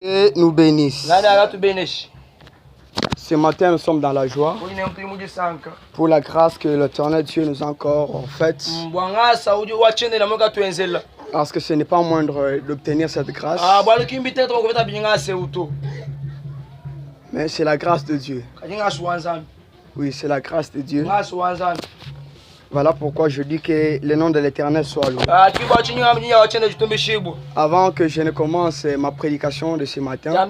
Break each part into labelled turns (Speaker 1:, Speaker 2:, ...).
Speaker 1: Et nous bénisse. Ce matin, nous sommes dans la joie pour la grâce que l'Éternel Dieu nous a encore faite. Parce que ce n'est pas moindre d'obtenir cette grâce. Mais c'est la grâce de Dieu. Oui, c'est la grâce de Dieu. Voilà pourquoi je dis que le nom de l'Éternel soit loué. Avant que je ne commence ma prédication de ce matin,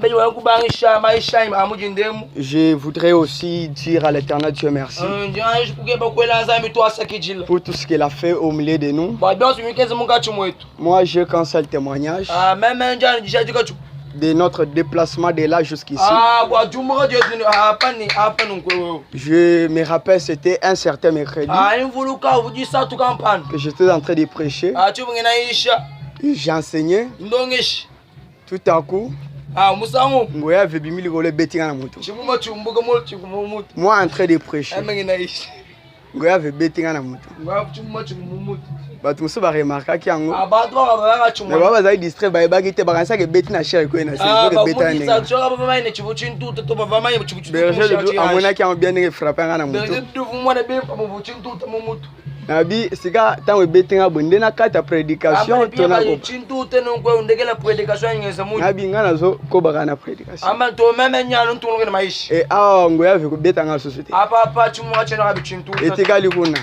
Speaker 1: je voudrais aussi dire à l'Éternel Dieu merci pour tout ce qu'il a fait au milieu de nous. Moi, j'ai qu'un seul témoignage de notre déplacement de là jusqu'ici. Je me rappelle, c'était un certain mercredi que j'étais en train de prêcher. J'enseignais. Tout à coup, moi en train de prêcher. Bato muso ba remarka ki yango mais baba za distrait ba ebaki te ba kanisa ke beti na share ko na se ko beti na ngai amona ki yango bien ne frapper nga na mutu nabi sika tango beti nga bonde na kata prédication to na ko nabi nga na zo ko ba na prédication et ngo ya ko beti nga société etikali kuna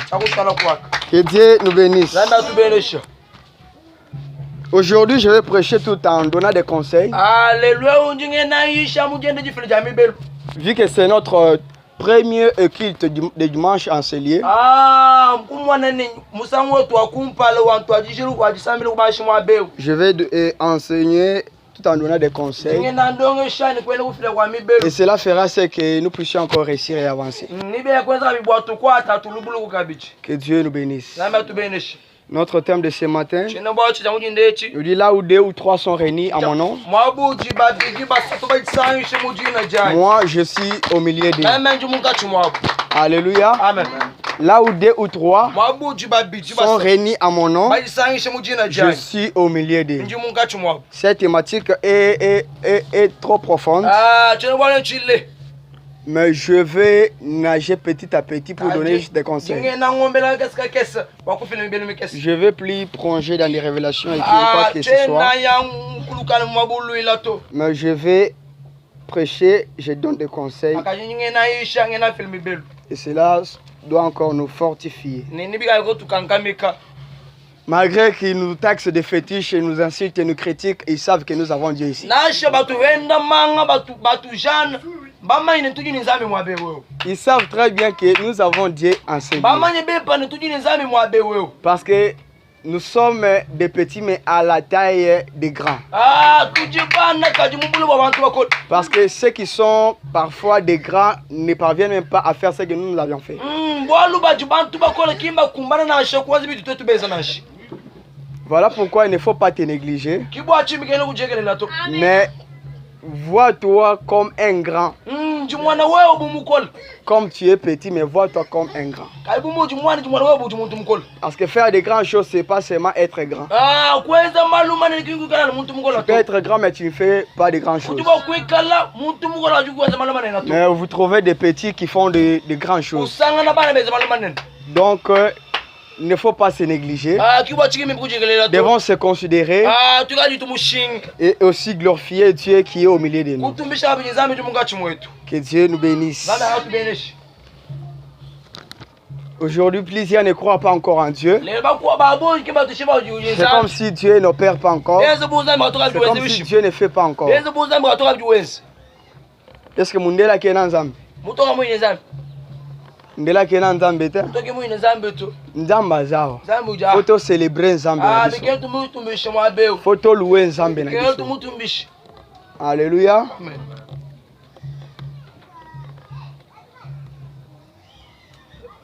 Speaker 1: que Dieu nous bénisse. Aujourd'hui, je vais prêcher tout en donnant des conseils. Vu que c'est notre premier culte de dimanche enseigné, je vais enseigner tout en donnant des conseils. Et cela fera ce que nous puissions encore réussir et avancer. Que Dieu nous bénisse. Notre thème de ce matin, je dis là où 2 ou 3 sont réunis à mon nom, moi je suis au milieu d'eux. Alléluia. Amen. Là où 2 ou 3 sont réunis à mon nom, je suis au milieu d'eux. Cette thématique est trop profonde. Mais je vais nager petit à petit pour donner juste des conseils. Je vais plus plonger dans les révélations et quoi que ce soit. Mais je vais prêcher, je donne des conseils. Et cela doit encore nous fortifier. Malgré qu'ils nous taxent de fétiches et nous insultent et nous critiquent, ils savent que nous avons Dieu ici. Ils savent très bien que nous avons Dieu en ce lieu. Parce que nous sommes des petits mais à la taille des grands. Parce que ceux qui sont parfois des grands ne parviennent même pas à faire ce que nous avions fait. Voilà pourquoi il ne faut pas te négliger. Mais vois-toi comme un grand. Comme tu es petit, mais vois-toi comme un grand. Parce que faire des grandes choses, c'est pas seulement être grand. Tu peux être grand, mais tu ne fais pas de grandes choses. Mais vous trouvez des petits qui font de grandes choses. Donc, il ne faut pas se négliger. Devons se considérer et aussi glorifier Dieu qui est au milieu de nous. Que Dieu nous bénisse. Aujourd'hui, plusieurs ne croient pas encore en Dieu. C'est comme si Dieu n'opère pas encore. C'est comme si Dieu ne fait pas encore. Est-ce que Mundela qui est dans Zambie? Ndela kena nzambe te nzamba zao faut célébrer nzambe na biso faut louer nzambe na biso. Alléluia.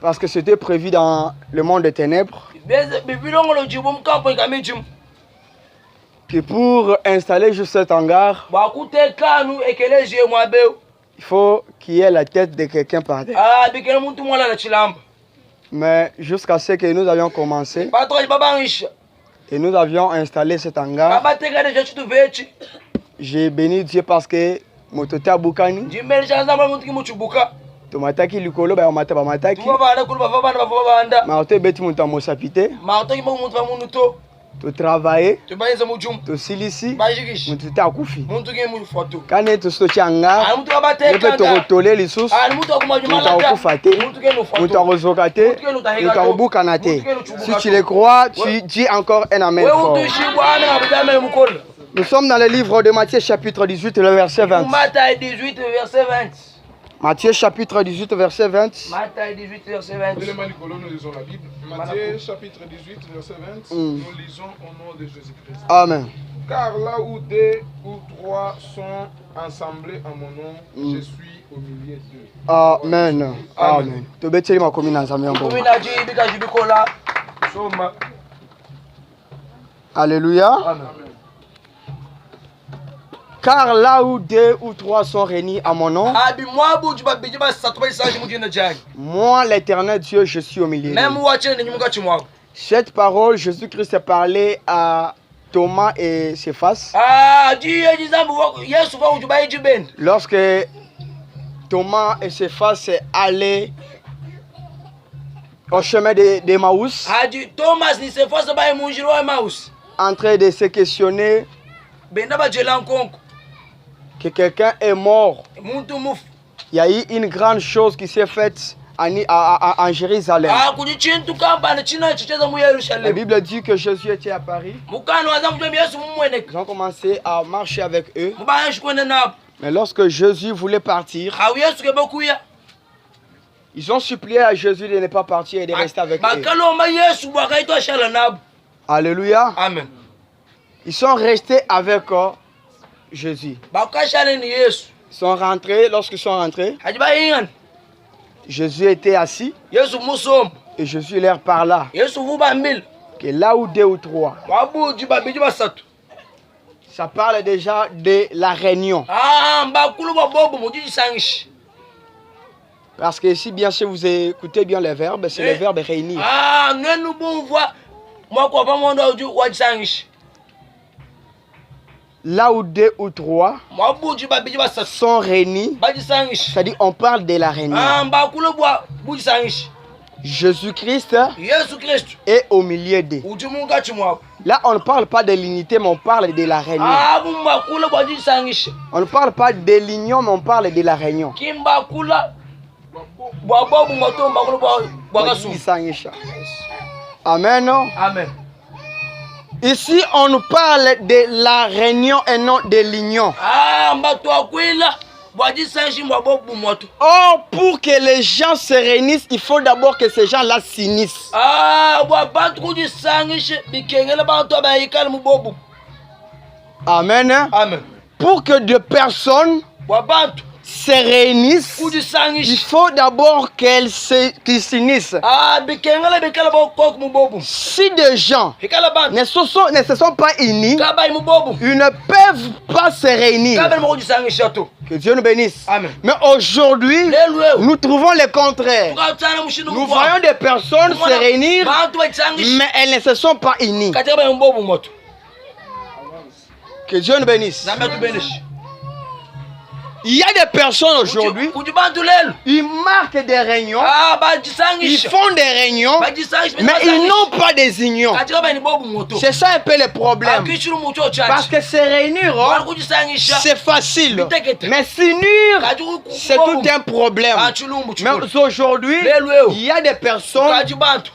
Speaker 1: Parce que c'était prévu dans le monde des ténèbres que pour installer juste cet hangar, il faut qu'il y ait la tête de quelqu'un par terre. Mais jusqu'à ce que nous avions commencé et nous avions installé cet hangar, J'ai béni Dieu parce que motota bukani. Tomataki likolo ba mata ba mataki. Maoto beti muta mosapite. To travailler. To silisi. Mutu ta kufi. Kane to sochanga. Mutu to rotole lisusu. Mutu okufate. Mutu ozokate. Mutu obukanate. Si tu le crois, tu dis encore un amen fort. Nous sommes dans le livre de Matthieu chapitre 18, le verset 20.
Speaker 2: Matthieu 18, verset 20.
Speaker 1: Matthieu chapitre 18, verset 20.
Speaker 2: Matthieu 18, verset 20.
Speaker 3: Nous lisons la Bible. Matthieu chapitre 18, verset 20. Nous lisons au nom de Jésus-Christ.
Speaker 1: Amen.
Speaker 3: Car là où 2 ou 3 sont assemblés en mon nom, je suis au milieu d'eux.
Speaker 1: Amen. Amen. Alléluia.
Speaker 2: Amen.
Speaker 1: Car là où 2 ou 3 sont réunis à mon nom, moi l'Éternel Dieu, je suis au milieu d'eux. Cette parole, Jésus-Christ a parlé à Thomas et Céphas. Lorsque Thomas et Céphas sont allés au chemin d'Emmaüs, en train de se questionner que quelqu'un est mort. Il y a eu une grande chose qui s'est faite en Jérusalem. La Bible dit que Jésus était à Paris. Ils ont commencé à marcher avec eux. Mais lorsque Jésus voulait partir, ils ont supplié à Jésus de ne pas partir et de rester avec eux. Alléluia.
Speaker 2: Amen.
Speaker 1: Ils sont restés avec Jésus. Ils sont rentrés. Lorsqu'ils sont rentrés, Jésus était assis et Jésus leur parla que là où 2 ou 3, ça parle déjà de la réunion. Parce que ici, bien sûr, vous écoutez bien les verbes, c'est le verbe réunir. Là où 2 ou 3 sont réunis, c'est-à-dire on parle de la réunion. Jésus-Christ est au milieu d'eux. Là, on ne parle pas de l'unité, mais on parle de la réunion. On ne parle pas de l'union, mais on parle de la réunion. Amen.
Speaker 2: Amen.
Speaker 1: Ici, on nous parle de la réunion et non de l'union. Or, pour que les gens se réunissent, il faut d'abord que ces gens-là s'unissent. Amen.
Speaker 2: Amen.
Speaker 1: Pour que deux personnes se réunissent, il faut d'abord qu'ils s'unissent. Si des gens ne se sont pas unis, ils ne peuvent pas se réunir. Que Dieu nous bénisse.
Speaker 2: Amen.
Speaker 1: Mais aujourd'hui, nous trouvons le contraire. Nous voyons des personnes se réunir, mais elles ne se sont pas unies. Que Dieu nous bénisse. Il y a des personnes aujourd'hui, ils marquent des réunions, ils font des réunions, mais ils n'ont pas des unions. C'est ça un peu le problème. Parce que se réunir, c'est facile, mais s'unir, c'est tout un problème. Mais aujourd'hui, il y a des personnes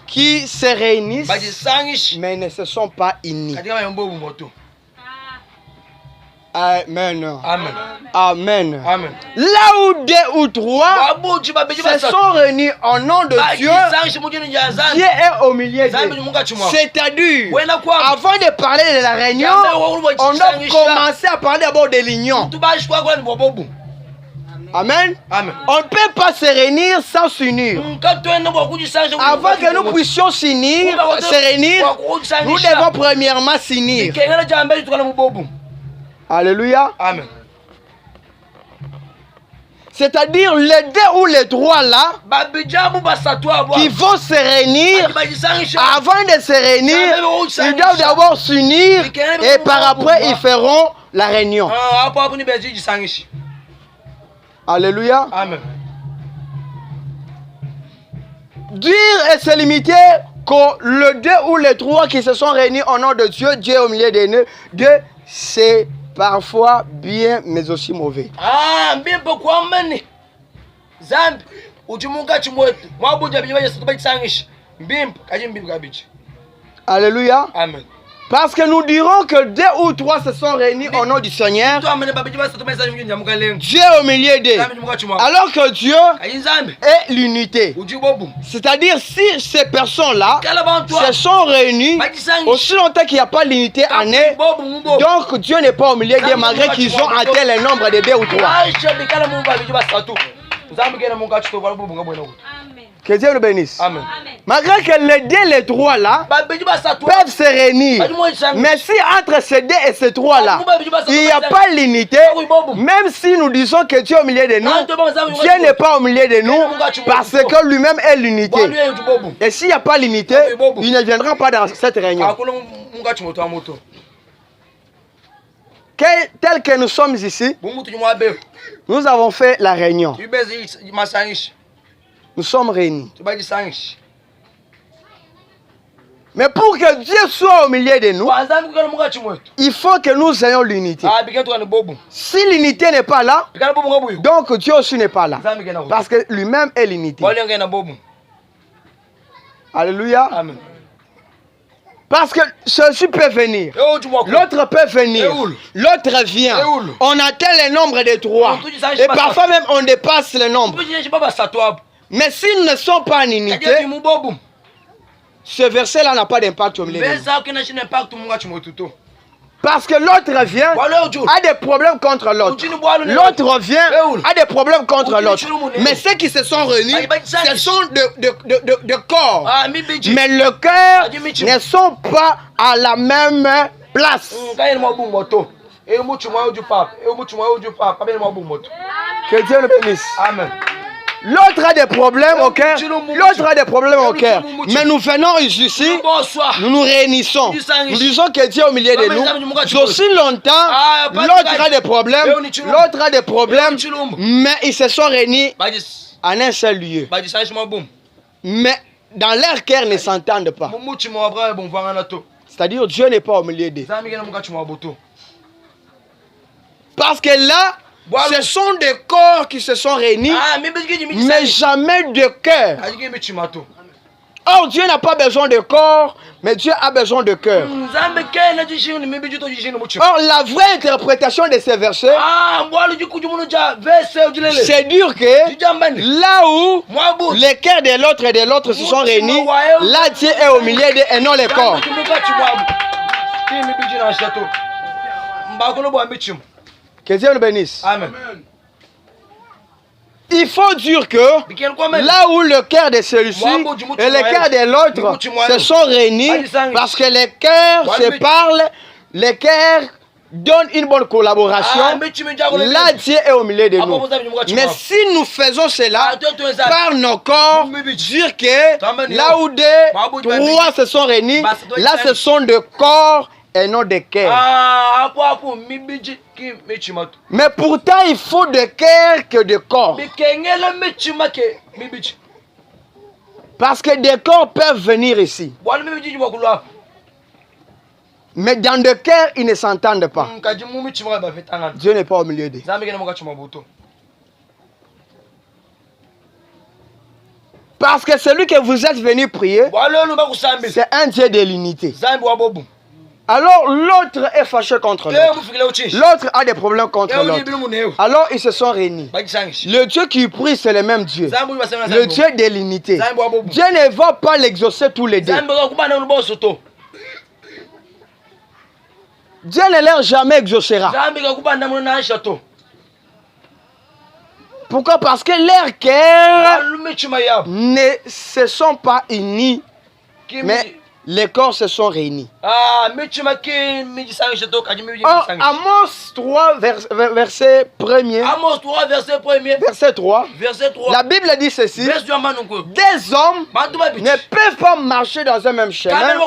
Speaker 1: qui se réunissent, mais ne se sont pas unies. Amen.
Speaker 2: Amen.
Speaker 1: Amen.
Speaker 2: Amen.
Speaker 1: Là où 2 ou 3 se sont réunis au nom de Dieu, Dieu est au milieu d'eux. C'est-à-dire, avant de parler de la réunion, on doit commencer à parler d'abord de l'union. Amen.
Speaker 2: Amen.
Speaker 1: On ne peut pas se réunir sans s'unir. Avant que nous puissions s'unir, se réunir, nous devons premièrement s'unir. Alléluia.
Speaker 2: Amen.
Speaker 1: C'est-à-dire les 2 ou les 3 là qui vont se réunir, avant de se réunir, ils doivent d'abord s'unir et par après ils feront la réunion. Alléluia.
Speaker 2: Amen.
Speaker 1: Dire et se limiter que le 2 ou les 3 qui se sont réunis au nom de Dieu, Dieu est au milieu de nous, Dieu, c'est parfois bien, mais aussi mauvais.
Speaker 2: Ah, bien pourquoi mani? Zambi, uchimunga chimwetu. Mwabuja bibaje situbachisangishi. Mbimp, kajimbimp gabichi.
Speaker 1: Alléluia.
Speaker 2: Amen.
Speaker 1: Parce que nous dirons que 2 ou 3 se sont réunis au nom du Seigneur. Dieu est au milieu d'eux. Alors que Dieu est l'unité. C'est-à-dire si ces personnes-là se sont réunies, aussi longtemps qu'il n'y a pas l'unité en eux, donc Dieu n'est pas au milieu d'eux malgré qu'ils ont atteint le nombre de 2 ou 3. Que Dieu le bénisse.
Speaker 2: Amen.
Speaker 1: Malgré que les 2 et les 3 là peuvent se réunir, mais si entre ces 2 et ces 3 là, il n'y a pas l'unité, même si nous disons que Dieu est au milieu de nous, Dieu n'est pas au milieu de nous parce que lui-même est l'unité. Et s'il n'y a pas l'unité, il ne viendra pas dans cette réunion. Tel que nous sommes ici, nous avons fait la réunion. Nous sommes réunis. Mais pour que Dieu soit au milieu de nous, il faut que nous ayons l'unité. Si l'unité n'est pas là, donc Dieu aussi n'est pas là. Parce que lui-même est l'unité. Alléluia.
Speaker 2: Amen.
Speaker 1: Parce que ceci peut venir, l'autre peut venir, l'autre vient. On atteint le nombre de 3. Et parfois même on dépasse le nombre. Mais s'ils ne sont pas en unité, ce verset-là n'a pas d'impact au milieu de nous. Parce que l'autre vient, a des problèmes contre l'autre. L'autre vient, a des problèmes contre l'autre. Mais ceux qui se sont réunis, ce sont de corps. Mais le cœur ne sont pas à la même place. Que Dieu le bénisse.
Speaker 2: Amen.
Speaker 1: L'autre a des problèmes au cœur. L'autre a des problèmes au cœur. Mais nous venons ici, nous nous réunissons. Nous disons que Dieu est au milieu de nous. Aussi longtemps, l'autre a des problèmes. L'autre a des problèmes. Mais ils se sont réunis en un seul lieu. Mais dans leur cœur ne s'entendent pas. C'est-à-dire Dieu n'est pas au milieu d'eux. Parce que là, ce sont des corps qui se sont réunis, mais jamais de cœur. Or, Dieu n'a pas besoin de corps, mais Dieu a besoin de cœur. Or, la vraie interprétation de ces versets, c'est dire que là où les cœurs de l'autre et de l'autre se sont réunis, là Dieu est au milieu d'eux et non les corps. Que Dieu le bénisse.
Speaker 2: Amen.
Speaker 1: Il faut dire que là où le cœur de celui-ci et le cœur de l'autre se sont réunis, parce que les cœurs se parlent, les cœurs donnent une bonne collaboration, là Dieu est au milieu de nous. Mais si nous faisons cela par nos corps, dire que là où 2, 3 se sont réunis, là ce sont des corps et non des cœurs. Mais pourtant, il faut de cœur que de corps. Parce que des corps peuvent venir ici. Mais dans le cœur, ils ne s'entendent pas. Dieu n'est pas au milieu d'eux. Parce que celui que vous êtes venu prier, c'est un Dieu de l'unité. Alors l'autre est fâché contre l'autre. L'autre a des problèmes contre l'autre. Alors ils se sont réunis. Le Dieu qui prie, c'est le même Dieu. Le Dieu de l'unité. Dieu ne va pas l'exaucer tous les deux. Dieu ne leur jamais exaucera. Pourquoi? Parce que leurs cœurs ne se sont pas unis, mais les corps se sont réunis. Amos 3, verset 1er.
Speaker 2: Amos 3, verset 1er.
Speaker 1: Verset 3.
Speaker 2: Verset 3.
Speaker 1: La Bible dit ceci. Des hommes ne peuvent pas marcher dans un même chemin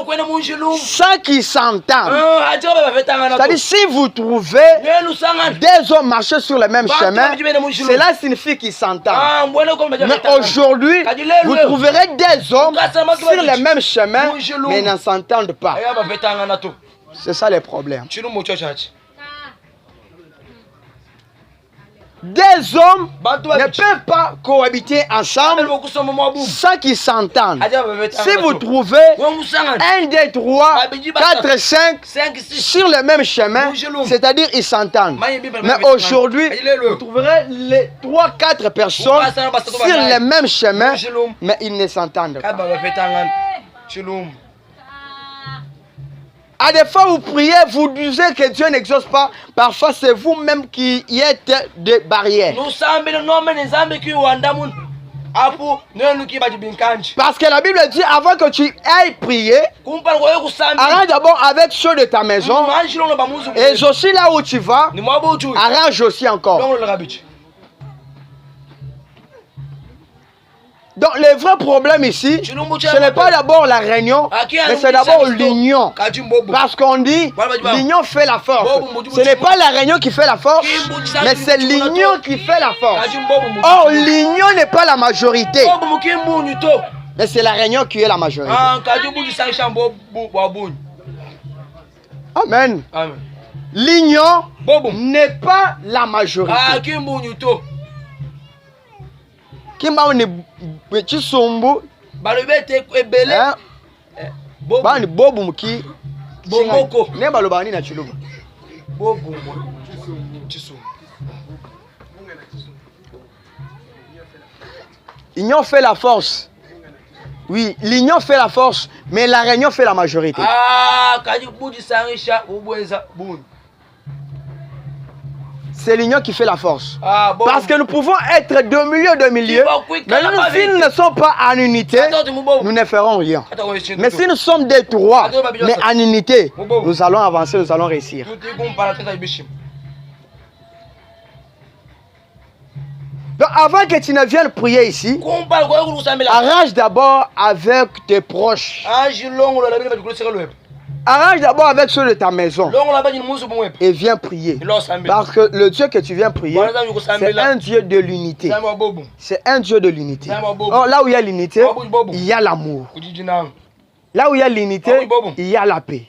Speaker 1: sans qu'ils s'entendent. C'est-à-dire, si vous trouvez des hommes marcher sur le même chemin, cela signifie qu'ils s'entendent. Mais aujourd'hui, vous trouverez des hommes sur le même chemin, mais ils ne s'entendent pas. C'est ça le problème. Des hommes ne peuvent pas cohabiter ensemble sans qu'ils s'entendent. Si vous trouvez 1, 2, 3, 4, 5 sur le même chemin, c'est-à-dire ils s'entendent. Mais aujourd'hui, vous trouverez les 3, 4 personnes sur le même chemin, mais ils ne s'entendent pas. À des fois, vous priez, vous disiez que Dieu n'exauce pas. Parfois, c'est vous-même qui y êtes des barrières. Parce que la Bible dit, avant que tu ailles prier, arrange d'abord avec ceux de ta maison. Et aussi là où tu vas, arrange aussi encore. Donc le vrai problème ici, ce n'est pas d'abord la réunion, mais c'est d'abord l'union. Parce qu'on dit, l'union fait la force. Ce n'est pas la réunion qui fait la force, mais c'est l'union qui fait la force. Or, l'union n'est pas la majorité, mais c'est la réunion qui est la majorité. Amen. L'union n'est pas la majorité. Kimba ni chisumbu bani bobu muki bomoko ne baloba ni na chiluba bobu chisumbu. L'union fait la force. Oui, l'union fait la force, mais la réunion fait la majorité. C'est l'union qui fait la force. Parce que nous pouvons être de milieu, mais si nous ne sommes pas en unité, nous ne ferons rien. Mais si nous sommes des trois, mais en unité, nous allons avancer, nous allons réussir. Donc avant que tu ne viennes prier ici, arrange d'abord avec tes proches. Arrange d'abord avec ceux de ta maison et viens prier. Parce que le Dieu que tu viens prier, c'est un Dieu de l'unité. C'est un Dieu de l'unité. Or, là où il y a l'unité, il y a l'amour. Là où il y a l'unité, il y a la paix.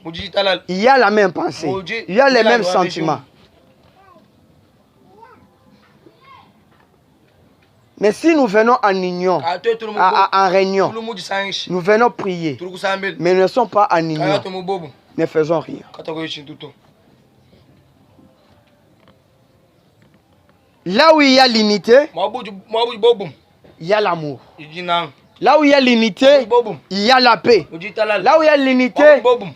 Speaker 1: Il y a la même pensée. Il y a les mêmes sentiments. Mais si nous venons en union, en réunion, nous venons prier, mais nous ne sommes pas en union, ne faisons rien. Là où il y a l'unité, il y a l'amour. Là où il y a l'unité, il y a la paix. Là où il y a l'unité,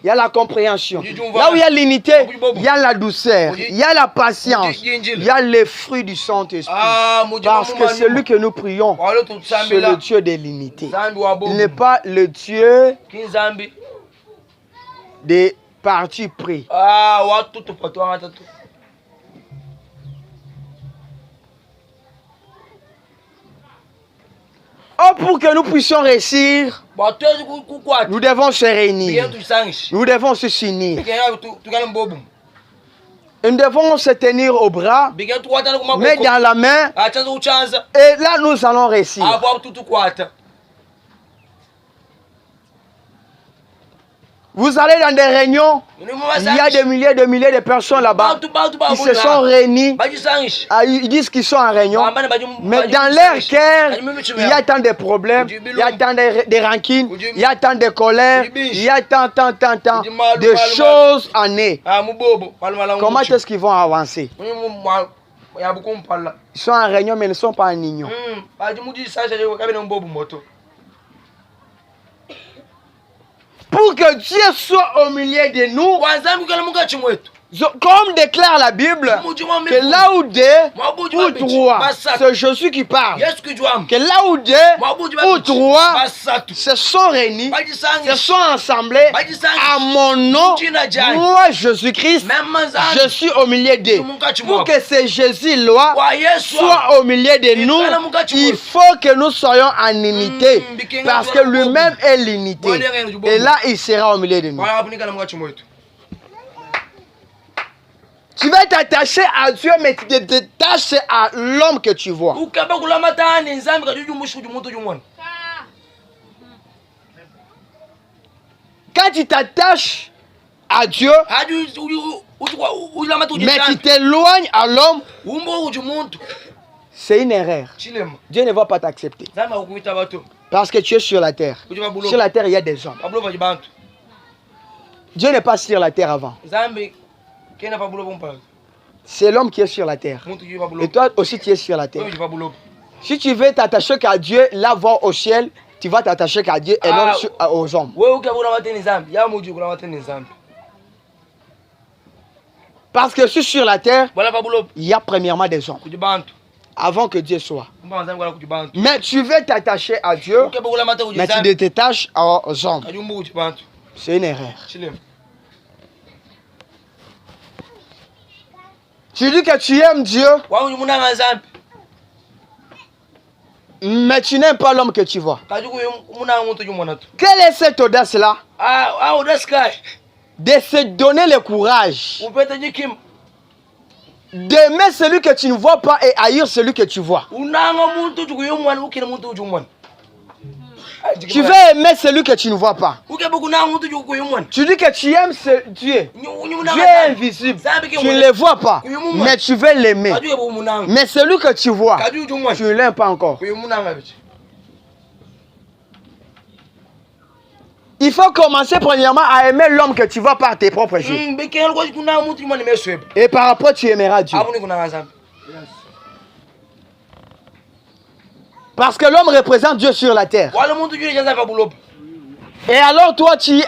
Speaker 1: il y a la compréhension. Là où il y a l'unité, il y a la douceur, il y a la patience, il y a les fruits du Saint-Esprit. Parce que celui que nous prions, c'est le Dieu de l'unité. Il n'est pas le Dieu des partis pris. Oh, pour que nous puissions réussir, nous devons se réunir. Nous devons se s'unir. Nous devons se tenir au bras, mais dans la main. Et là, nous allons réussir. Vous allez dans des réunions, il y a des milliers de personnes là-bas. Ils se sont réunis, ils disent qu'ils sont en réunion, mais dans leur cœur, il y a tant de problèmes, il y a tant de rancines, il y a tant de colère, il y a tant de choses en eux. Comment est-ce qu'ils vont avancer? Ils sont en réunion, mais ils ne sont pas en union. Pour que Dieu soit au milieu de nous, Comme déclare la Bible, que là où deux ou trois, c'est Jésus qui parle. Que là où deux ou trois se sont réunis, se sont assemblés à mon nom, moi Jésus-Christ, je suis au milieu d'eux. Pour que ce Jésus-là soit au milieu de nous, il faut que nous soyons en unité. Parce que lui-même est l'unité. Et là, il sera au milieu de nous. Tu vas t'attacher à Dieu, mais tu te détaches à l'homme que tu vois. Quand tu t'attaches à Dieu, mais tu t'éloignes à l'homme, c'est une erreur. Dieu ne va pas t'accepter. Parce que tu es sur la terre. Sur la terre, il y a des hommes. Dieu n'est pas sur la terre avant. C'est l'homme qui est sur la terre. Et toi aussi tu es sur la terre. Si tu veux t'attacher qu'à Dieu, là voir au ciel, tu vas t'attacher qu'à Dieu et non aux hommes. Parce que sur la terre, il y a premièrement des hommes. Avant que Dieu soit. Mais tu veux t'attacher à Dieu, mais tu te détaches aux hommes. C'est une erreur. Tu dis que tu aimes Dieu, mais tu n'aimes pas l'homme que tu vois. Quelle est cette audace-là? De se donner le courage d'aimer celui que tu ne vois pas et haïr celui que tu vois. Tu veux aimer celui que tu ne vois pas. Tu dis que tu aimes ce Dieu. Dieu est invisible. Tu ne le vois pas. Mais tu veux l'aimer. Mais celui que tu vois, tu ne l'aimes pas encore. Il faut commencer premièrement à aimer l'homme que tu vois par tes propres yeux. Et par rapport, tu aimeras Dieu. Parce que l'homme représente Dieu sur la terre. Et alors toi, tu es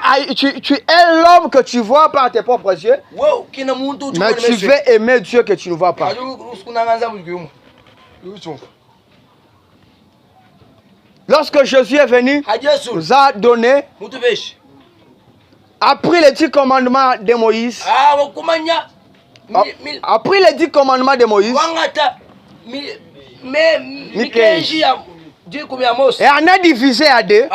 Speaker 1: l'homme que tu vois par tes propres yeux. Mais tu veux aimer Dieu que tu ne vois pas. Lorsque Jésus est venu, nous a donné, a pris les 10 commandements de Moïse. A pris les 10 commandements de Moïse. Et en a divisé à deux.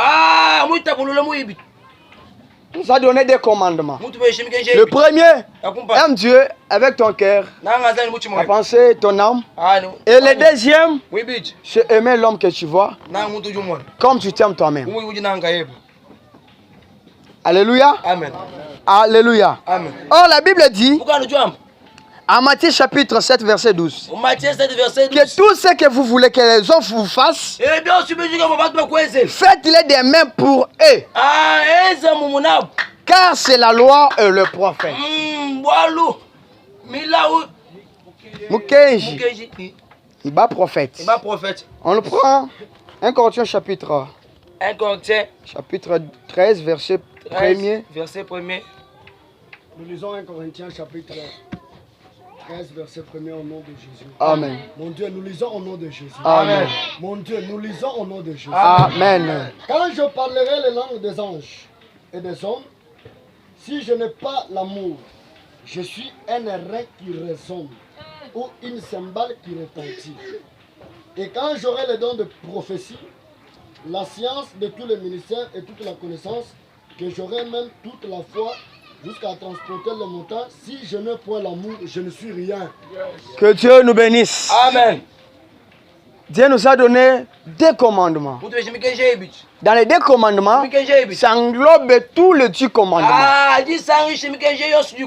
Speaker 1: Nous a donné des commandements. Le premier, aime Dieu avec ton cœur, ta pensée, ton âme. Et le deuxième, c'est aimer l'homme que tu vois, comme tu t'aimes toi-même. Alléluia. Amen. Alléluia. Amen. Or la Bible dit, en Matthieu chapitre 7 verset 12, que tout ce que vous voulez que les hommes vous fassent, faites-les des mains pour eux. Car c'est la loi et le prophète. Mukenji. Il bat prophète. On le prend. 1 Corinthiens chapitre 13 verset 1er.
Speaker 4: Nous lisons 1 Corinthiens chapitre 13, verset 1er au nom de Jésus.
Speaker 1: Amen.
Speaker 4: Mon Dieu, nous lisons au nom de Jésus.
Speaker 1: Amen.
Speaker 4: Mon Dieu, nous lisons au nom de Jésus.
Speaker 1: Amen.
Speaker 4: Quand je parlerai les langues des anges et des hommes, si je n'ai pas l'amour, je suis un airain qui résonne ou une cymbale qui retentit. Et quand j'aurai le don de prophétie, la science de tous les ministères et toute la connaissance, que j'aurai même toute la foi, jusqu'à transporter le montant, si je n'ai point l'amour, je ne suis rien.
Speaker 1: Que Dieu nous bénisse. Amen. Dieu nous a donné 2 commandements. Dans les 2 commandements, ça englobe tous les 10 commandements.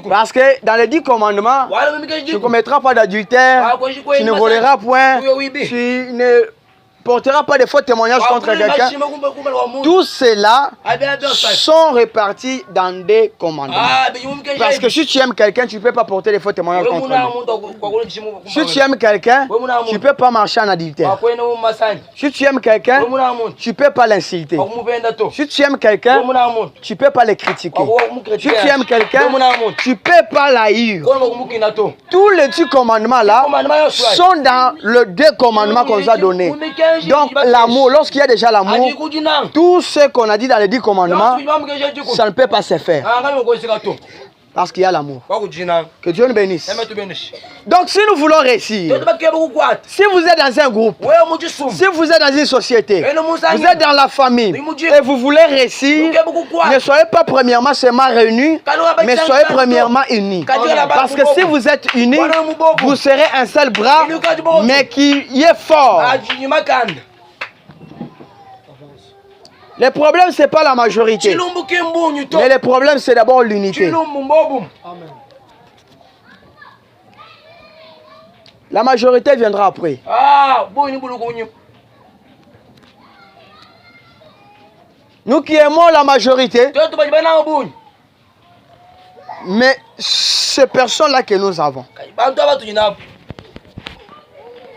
Speaker 1: Parce que dans les 10 commandements, tu ne commettras pas d'adultère, tu ne voleras point, tu ne n'apportera pas de faux témoignages contre quelqu'un. Tout cela sont répartis dans des commandements. Parce que si tu aimes quelqu'un, tu ne peux pas porter des faux témoignages contre lui. Si tu aimes quelqu'un, tu ne peux pas marcher en adultère. Si tu aimes quelqu'un, tu ne peux pas l'insulter. Si tu aimes quelqu'un, tu ne peux pas le critiquer. Si tu aimes quelqu'un, tu ne peux pas l'haïr. Tous les 10 commandements là sont dans le 2 commandements qu'on nous a donnés. Donc l'amour, lorsqu'il y a déjà l'amour, tout ce qu'on a dit dans les 10 commandements, ça ne peut pas se faire. Parce qu'il y a l'amour. Que Dieu nous bénisse. Donc si nous voulons réussir, si vous êtes dans un groupe, si vous êtes dans une société, vous êtes dans la famille et vous voulez réussir, ne soyez pas premièrement seulement réunis, mais soyez premièrement unis. Parce que si vous êtes unis, vous serez un seul bras, mais qui est fort. Le problème, ce n'est pas la majorité. Mais le problème, c'est d'abord l'unité. La majorité viendra après. Nous qui aimons la majorité, mais ces personnes-là que nous avons,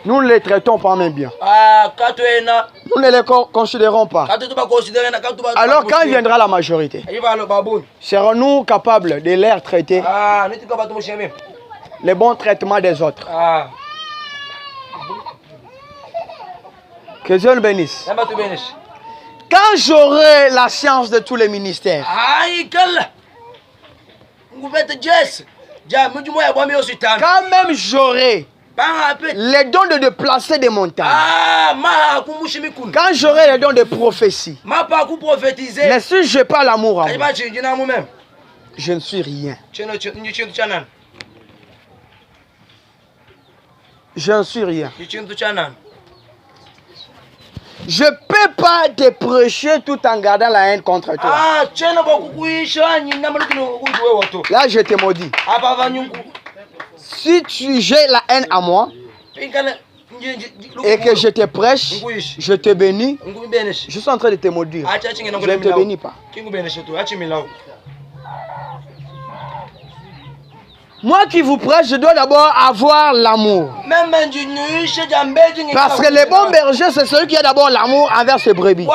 Speaker 1: nous ne les traitons pas même bien. Nous ne les considérons pas. Alors quand viendra la majorité, serons-nous capables de les traiter les bons traitements des autres? Que Dieu nous bénisse. Quand j'aurai la science de tous les ministères, quand même j'aurai les dons de déplacer des montagnes, quand j'aurai les dons de prophétie, mais si je n'ai pas l'amour en moi, je ne suis rien. Je ne suis rien. Je ne peux pas te prêcher tout en gardant la haine contre toi. Là, je te maudis. Si j'ai la haine à moi et que je te prêche, je te bénis, je suis en train de te maudire. Je ne te bénis pas. Moi qui vous prêche, je dois d'abord avoir l'amour. Parce que le bon berger, c'est celui qui a d'abord l'amour envers ses brebis.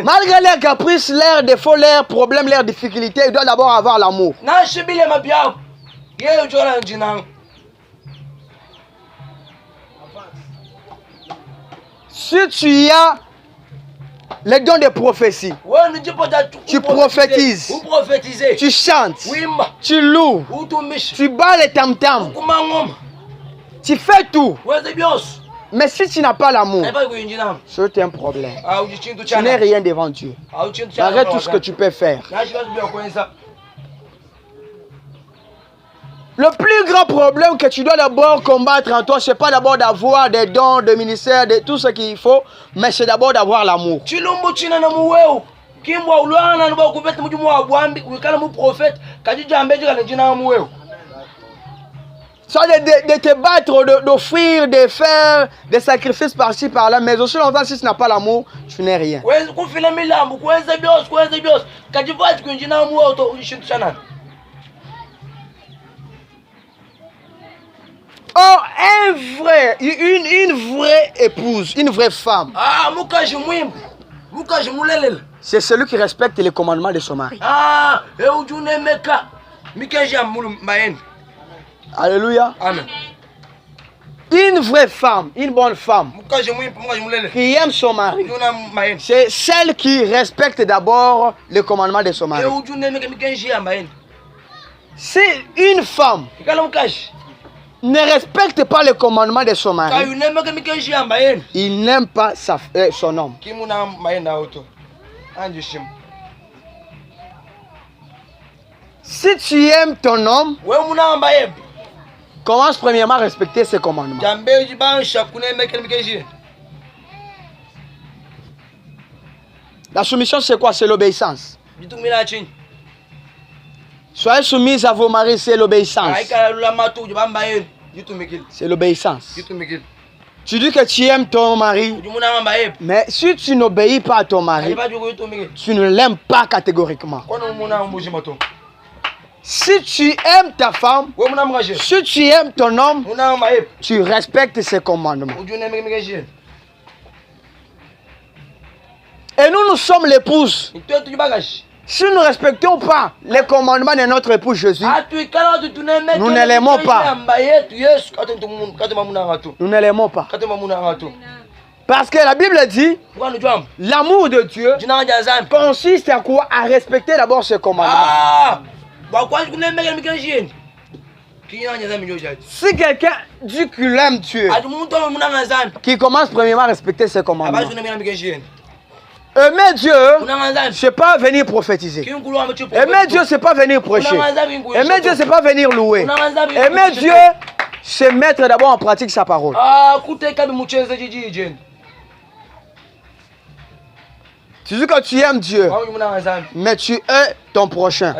Speaker 1: Malgré leurs caprices, leurs défauts, leurs problèmes, leurs difficultés, il doit d'abord avoir l'amour. Si tu as les dons de prophétie, tu prophétises, tu chantes, tu loues, tu bats les tam-tams, tu fais tout. Mais si tu n'as pas l'amour, c'est un problème. Tu n'es rien devant Dieu. Arrête tout ce que tu peux faire. Le plus grand problème que tu dois d'abord combattre en toi, ce n'est pas d'abord d'avoir des dons, de ministère, de tout ce qu'il faut, mais c'est d'abord d'avoir l'amour. Soit de te battre, d'offrir, de faire des sacrifices par-ci, par-là, mais aussi longtemps, si tu n'as pas l'amour, tu n'es rien. Oh, une vraie épouse, une vraie femme, c'est celui qui respecte les commandements de son mari. Alléluia.
Speaker 2: Amen.
Speaker 1: Une vraie femme, une bonne femme qui aime son mari, c'est celle qui respecte d'abord les commandements de son mari. Si une femme ne respecte pas les commandements de son mari, il n'aime pas son homme. Si tu aimes ton homme, commence premièrement à respecter ses commandements. La soumission, c'est quoi? C'est l'obéissance. Soyez soumis à vos maris, c'est l'obéissance. C'est l'obéissance. Tu dis que tu aimes ton mari, mais si tu n'obéis pas à ton mari, tu ne l'aimes pas catégoriquement. Si tu aimes ta femme, si tu aimes ton homme, tu respectes ses commandements. Et nous sommes l'épouse. Si nous ne respectons pas les commandements de notre époux Jésus, nous ne l'aimons pas. Nous ne l'aimons pas. Parce que la Bible dit, l'amour de Dieu consiste à quoi? À respecter d'abord ses commandements. Si quelqu'un dit qu'il aime Dieu, qui commence premièrement à respecter ses commandements. Aimer Dieu, c'est pas venir prophétiser. Aimer Dieu, c'est pas venir prêcher. Aimer Dieu, c'est pas venir louer. Aimer Dieu, c'est mettre d'abord en pratique sa parole. Tu dis que tu aimes Dieu, mais tu hais ton prochain.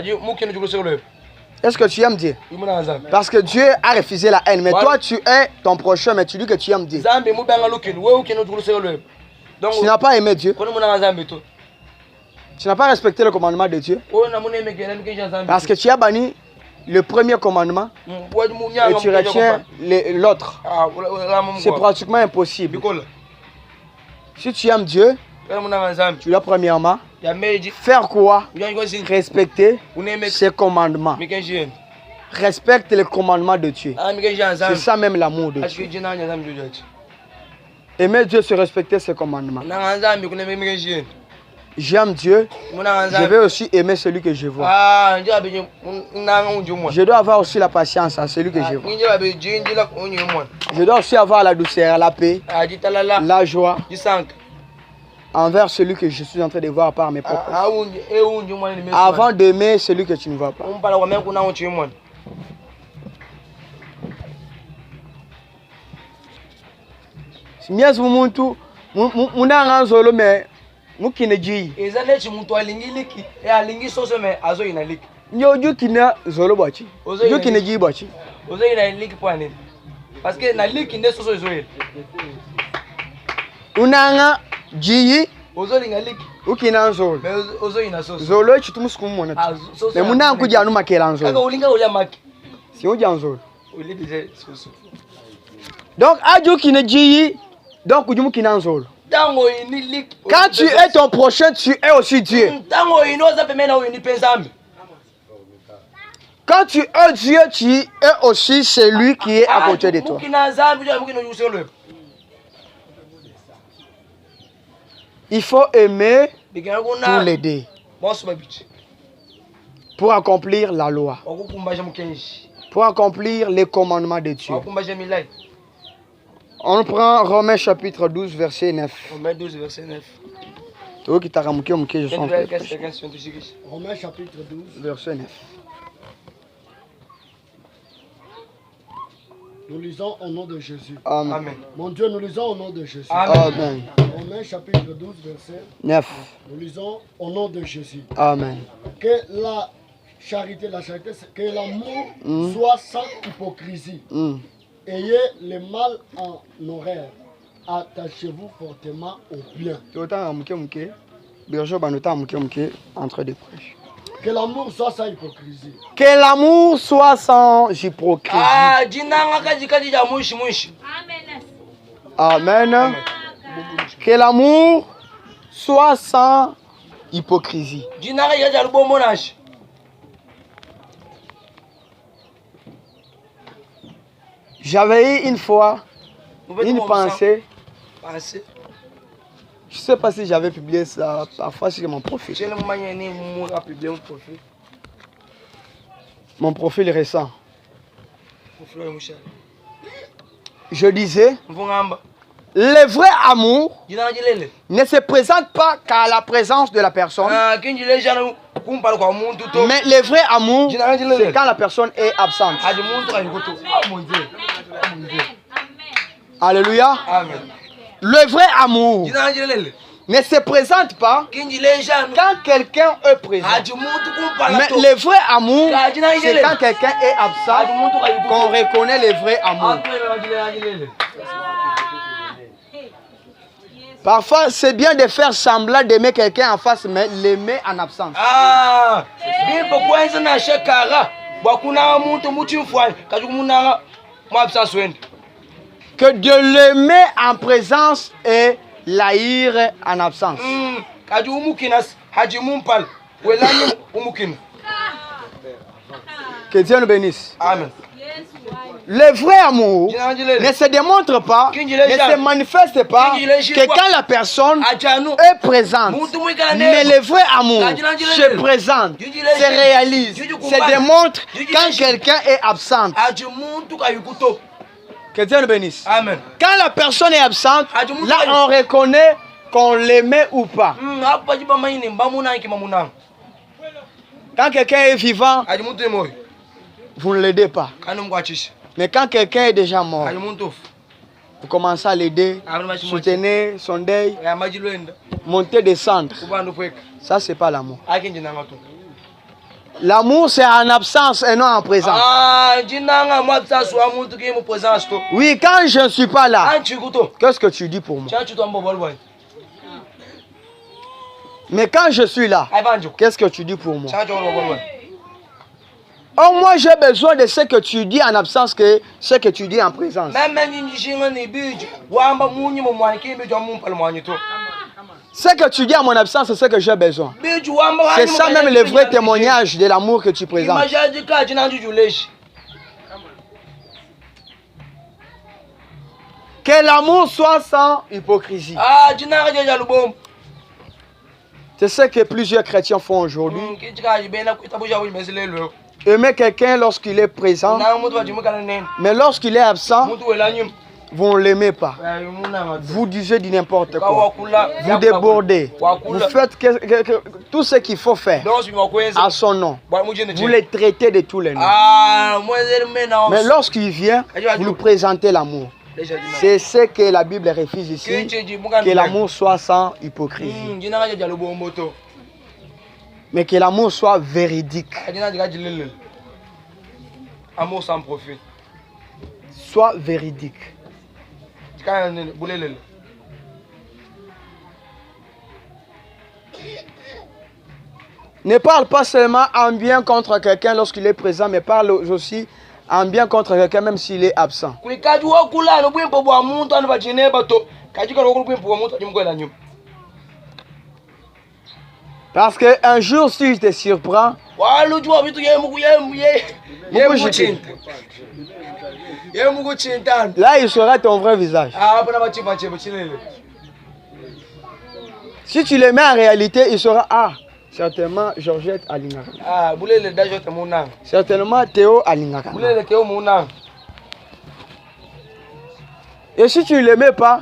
Speaker 1: Est-ce que tu aimes Dieu? Parce que Dieu a refusé la haine. Mais toi, tu hais ton prochain, mais tu dis que tu aimes Dieu. Tu n'as pas aimé Dieu. Tu n'as pas respecté le commandement de Dieu. Parce que tu as banni le premier commandement et tu retiens l'autre. C'est pratiquement impossible. Si tu aimes Dieu, tu dois premièrement faire quoi? Respecter ses commandements. Respecte les commandements de Dieu. C'est ça même l'amour de Dieu. Aimer Dieu, c'est respecter ses commandements. J'aime Dieu, je vais aussi aimer celui que je vois. Je dois avoir aussi la patience à celui que je vois. Je dois aussi avoir la douceur, la paix, la joie envers celui que je suis en train de voir par mes propres yeux. Avant d'aimer celui que tu ne vois pas. Mias muntu munanga zolo me mukine ji ezale chi muntu alingiliki e alingi soso me azo inaliki nyo jukina zolo bachi jukine ji bachi ozo inaliki kwa nini parce que na liki nde soso ezo ele unanga ji ozo lingaliki ukina zolo me ozo ina soso zolo chi tumusikumu mona me munanga kujya numa kela zolo kaka ulinga ulia maki si ujya zolo uli bije soso donc ajukine ji. Donc, quand tu es ton prochain, tu es aussi Dieu. Quand tu es Dieu, tu es aussi celui qui est à côté de toi. Il faut aimer pour l'aider. Pour accomplir la loi. Pour accomplir les commandements de Dieu. On prend Romains chapitre 12, verset 9.
Speaker 2: Romains 12, verset 9.
Speaker 4: Romains chapitre 12,
Speaker 1: verset 9.
Speaker 4: Nous lisons au nom de Jésus.
Speaker 1: Amen.
Speaker 2: Amen.
Speaker 4: Mon Dieu, nous lisons au nom de Jésus.
Speaker 1: Amen.
Speaker 4: Romains chapitre 12, verset
Speaker 1: 9.
Speaker 4: Nous lisons au nom de Jésus.
Speaker 1: Amen.
Speaker 4: Que la charité, que l'amour soit sans hypocrisie. Ayez le mal en horreur. Attachez-vous fortement au bien.
Speaker 1: Entre deux prêches.
Speaker 4: Que l'amour soit sans hypocrisie.
Speaker 1: Que l'amour soit sans hypocrisie. Amen. Que l'amour soit sans hypocrisie. J'avais eu une fois une pensée. Je ne sais pas si j'avais publié ça parfois sur mon profil. Mon profil récent. Je disais, le vrai amour ne se présente pas qu'à la présence de la personne. Mais le vrai amour, c'est quand la personne est absente. Alléluia.
Speaker 2: Amen.
Speaker 1: Le vrai amour ne se présente pas quand quelqu'un est présent. Mais le vrai amour, c'est quand quelqu'un est absent qu'on reconnaît le vrai amour. Parfois, c'est bien de faire semblant d'aimer quelqu'un en face, mais l'aimer en absence. Que de l'aimer en présence et l'haïr en absence. Que Dieu nous bénisse.
Speaker 2: Amen.
Speaker 1: Le vrai amour ne se démontre pas, ne se manifeste pas que quand la personne est présente. Mais le vrai amour se présente, se réalise, se démontre quand quelqu'un est absent. Que Dieu nous bénisse.
Speaker 2: Amen.
Speaker 1: Quand la personne est absente, là on reconnaît qu'on l'aimait ou pas. Quand quelqu'un est vivant, vous ne l'aidez pas. Mais quand quelqu'un est déjà mort, vous commencez à l'aider, soutenir son deuil, monter, descendre. Ça, c'est pas l'amour. L'amour, c'est en absence et non en présence. Oui, quand je ne suis pas là, qu'est-ce que tu dis pour moi? Mais quand je suis là, qu'est-ce que tu dis pour moi? Oh, moi j'ai besoin de ce que tu dis en absence que ce que tu dis en présence. Ce que tu dis à mon absence, c'est ce que j'ai besoin. C'est ça même le vrai témoignage de l'amour que tu présentes. Que l'amour soit sans hypocrisie. C'est ce que plusieurs chrétiens font aujourd'hui. Aimer quelqu'un lorsqu'il est présent, mais lorsqu'il est absent, vous ne l'aimez pas. Vous disiez du n'importe quoi. Vous débordez. Vous faites tout ce qu'il faut faire à son nom. Vous le traitez de tous les noms. Mais lorsqu'il vient, vous lui présentez l'amour. C'est ce que la Bible refuse ici, que l'amour soit sans hypocrisie. Mais que l'amour soit véridique.
Speaker 2: Amour sans profit.
Speaker 1: Soit véridique. Ne parle pas seulement en bien contre quelqu'un lorsqu'il est présent, mais parle aussi en bien contre quelqu'un même s'il est absent. Parce qu'un jour, si je te surprends, là, il sera ton vrai visage. Si tu le mets en réalité, il sera certainement Georgette Alingaka. Certainement Théo Alingaka. Et si tu ne le mets pas,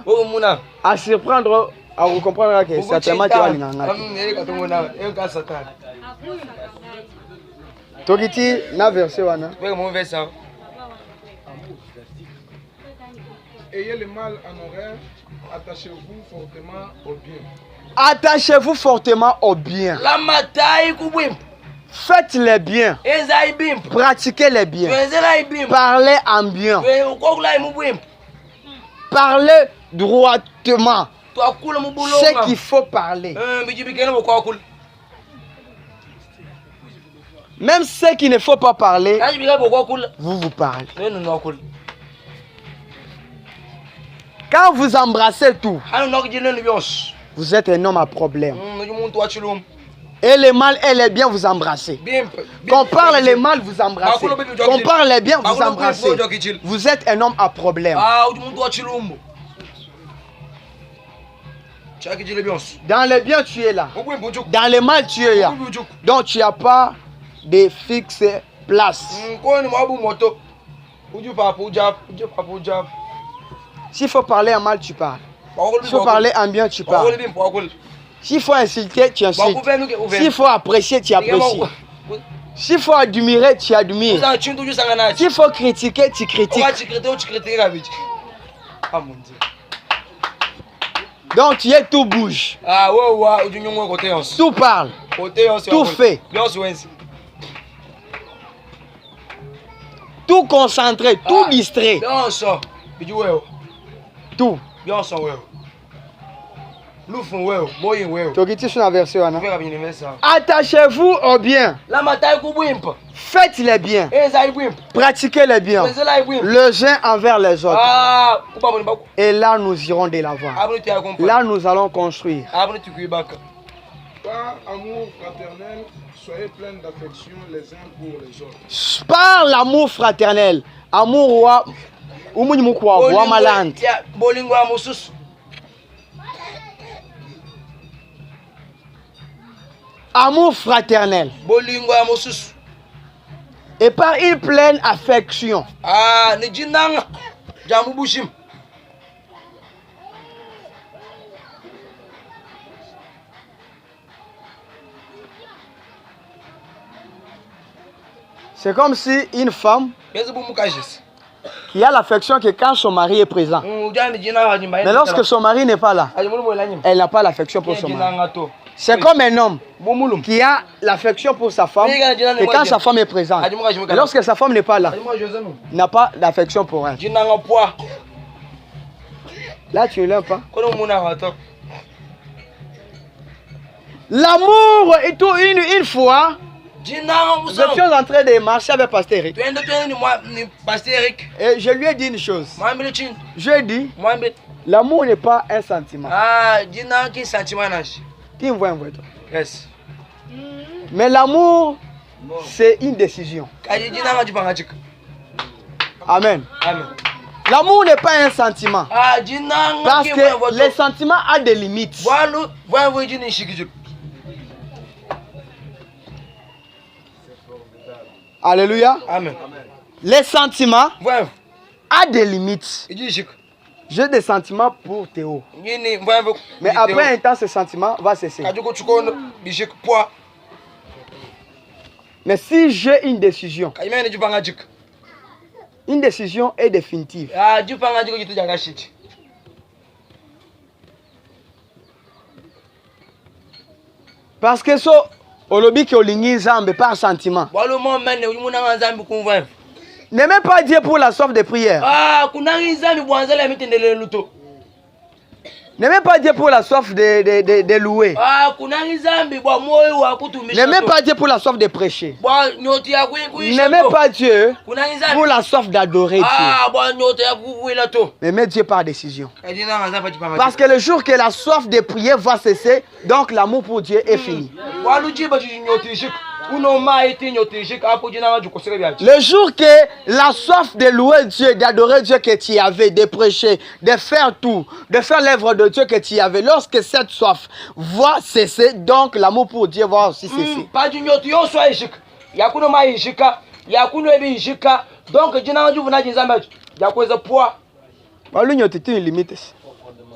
Speaker 1: à surprendre, vous comprendrez que certainement Théo Alingaka. Tokiti na verset wana.
Speaker 3: Ayez le mal en horreur, attachez-vous fortement au bien.
Speaker 1: Attachez-vous fortement au bien. Faites les biens. Pratiquez les biens. Parlez en bien. Parlez droitement. Ce qu'il faut parler. Même ce qu'il ne faut pas parler, vous parlez. Quand vous embrassez tout, vous êtes un homme à problème. Et le mal et le bien, vous embrassez. Qu'on parle le mal, vous embrassez. Qu'on parle le bien, vous embrassez. Vous êtes un homme à problème. Dans le bien, tu es là. Dans le mal, tu es là. Donc, tu n'as pas de fixe place. S'il faut parler en mal, tu parles. S'il faut parler en bien, tu parles. S'il faut insulter, tu insultes. S'il faut apprécier, tu apprécies. S'il faut admirer, tu admires. S'il faut critiquer, tu critiques. Donc tu es tout bouge.
Speaker 2: Ah ouais,
Speaker 1: Tout parle. Tout fait. Tout concentré, tout distrait. Tout. Attachez-vous au bien. Faites les biens. Pratiquez les biens. Les uns envers les autres. Et là, nous irons de l'avant. Là, nous allons construire.
Speaker 3: Par amour fraternel, soyez pleins d'affection les uns pour les autres.
Speaker 1: Par l'amour fraternel. Amour wa malante. Amour fraternel. Et par une pleine affection. C'est comme si une femme qui a l'affection que quand son mari est présent. Mais lorsque son mari n'est pas là, elle n'a pas l'affection pour son mari. C'est comme un homme qui a l'affection pour sa femme et quand sa femme est présente. Et lorsque sa femme n'est pas là, il n'a pas d'affection pour elle. Là, tu ne l'aimes pas. L'amour est tout une fois. Nous étions en train de marcher avec Pasteur Eric. Et je lui ai dit une chose. Je lui ai dit, l'amour n'est pas un sentiment. Yes. Mais l'amour, c'est une décision. Amen. L'amour n'est pas un sentiment. Parce que les sentiments ont des limites. Alléluia.
Speaker 2: Amen.
Speaker 1: Les sentiments ont des limites. J'ai des sentiments pour Théo. Mais après un temps, ce sentiment va cesser. Mais si j'ai une décision est définitive. Parce que so olobi ki olingi Nzambe par sentiment. N'aimez pas Dieu pour la soif de prière. N'aimez pas Dieu pour la soif de louer. N'aimez pas Dieu pour la soif de prêcher. N'aimez pas Dieu pour la soif d'adorer Dieu. Aimez Dieu par décision. Parce que le jour que la soif de prière va cesser, donc l'amour pour Dieu est fini. Le jour que la soif de louer Dieu, d'adorer Dieu que tu avais, de prêcher, de faire tout, de faire l'œuvre de Dieu que tu avais, lorsque cette soif va cesser, donc l'amour pour Dieu va aussi cesser. Une limite.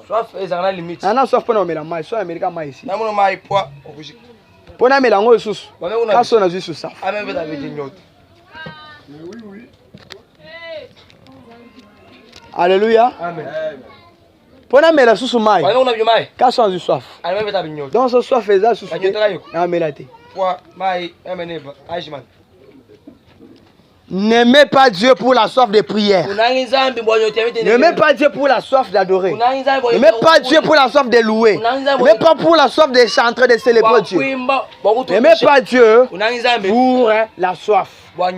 Speaker 1: Soif est une limite. Pour la mélange sous. Quand on a vu sous ça. Alléluia.
Speaker 2: Amen.
Speaker 1: Pour la mélange sous maï. Quand on a vu soif. Donc ce soif est là sous. N'aimez pas Dieu pour la soif de prière. N'aimez pas Dieu pour la soif d'adorer. N'aimez pas Dieu pour la soif de louer. N'aimez pas pour la soif de chanter, de célébrer Dieu. N'aimez pas Dieu pour la soif.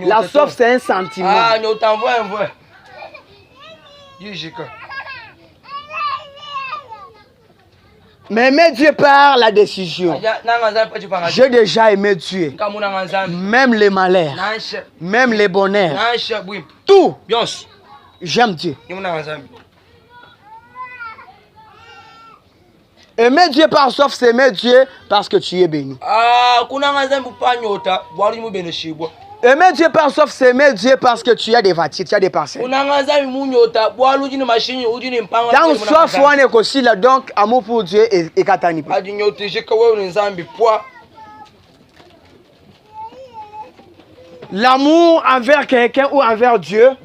Speaker 1: La soif, c'est un sentiment. Mais aimez Dieu par la décision. J'ai déjà aimé Dieu. Même les malheurs, même les bonheurs, tout. J'aime Dieu. Aimer Dieu par soif, c'est aimer Dieu parce que tu es béni. Aimer Dieu par soif, c'est aimer Dieu parce que tu as des voitures, tu as des parcelles. Dans soif, on est aussi là, donc amour pour Dieu est katani. L'amour envers quelqu'un ou envers Dieu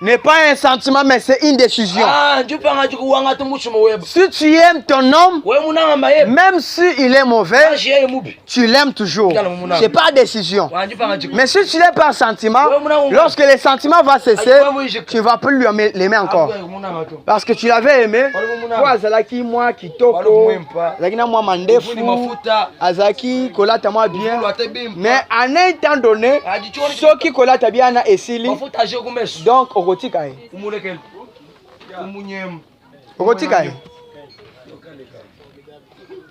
Speaker 1: n'est pas un sentiment, mais c'est une décision. Si tu aimes ton homme, même s'il est mauvais, tu l'aimes toujours. Ce n'est pas une décision. Mais si tu l'aimes par sentiment, lorsque les sentiments vont cesser, tu ne vas plus l'aimer encore. Parce que tu l'avais aimé, Azalaki, moi, Kitoko, Azalaki, moi, Mandefu, Azalaki, Kolata, moi, bien. Mais à un temps donné, ceux qui Kolata bien na esili, donc Ogotikai. Ogotikai.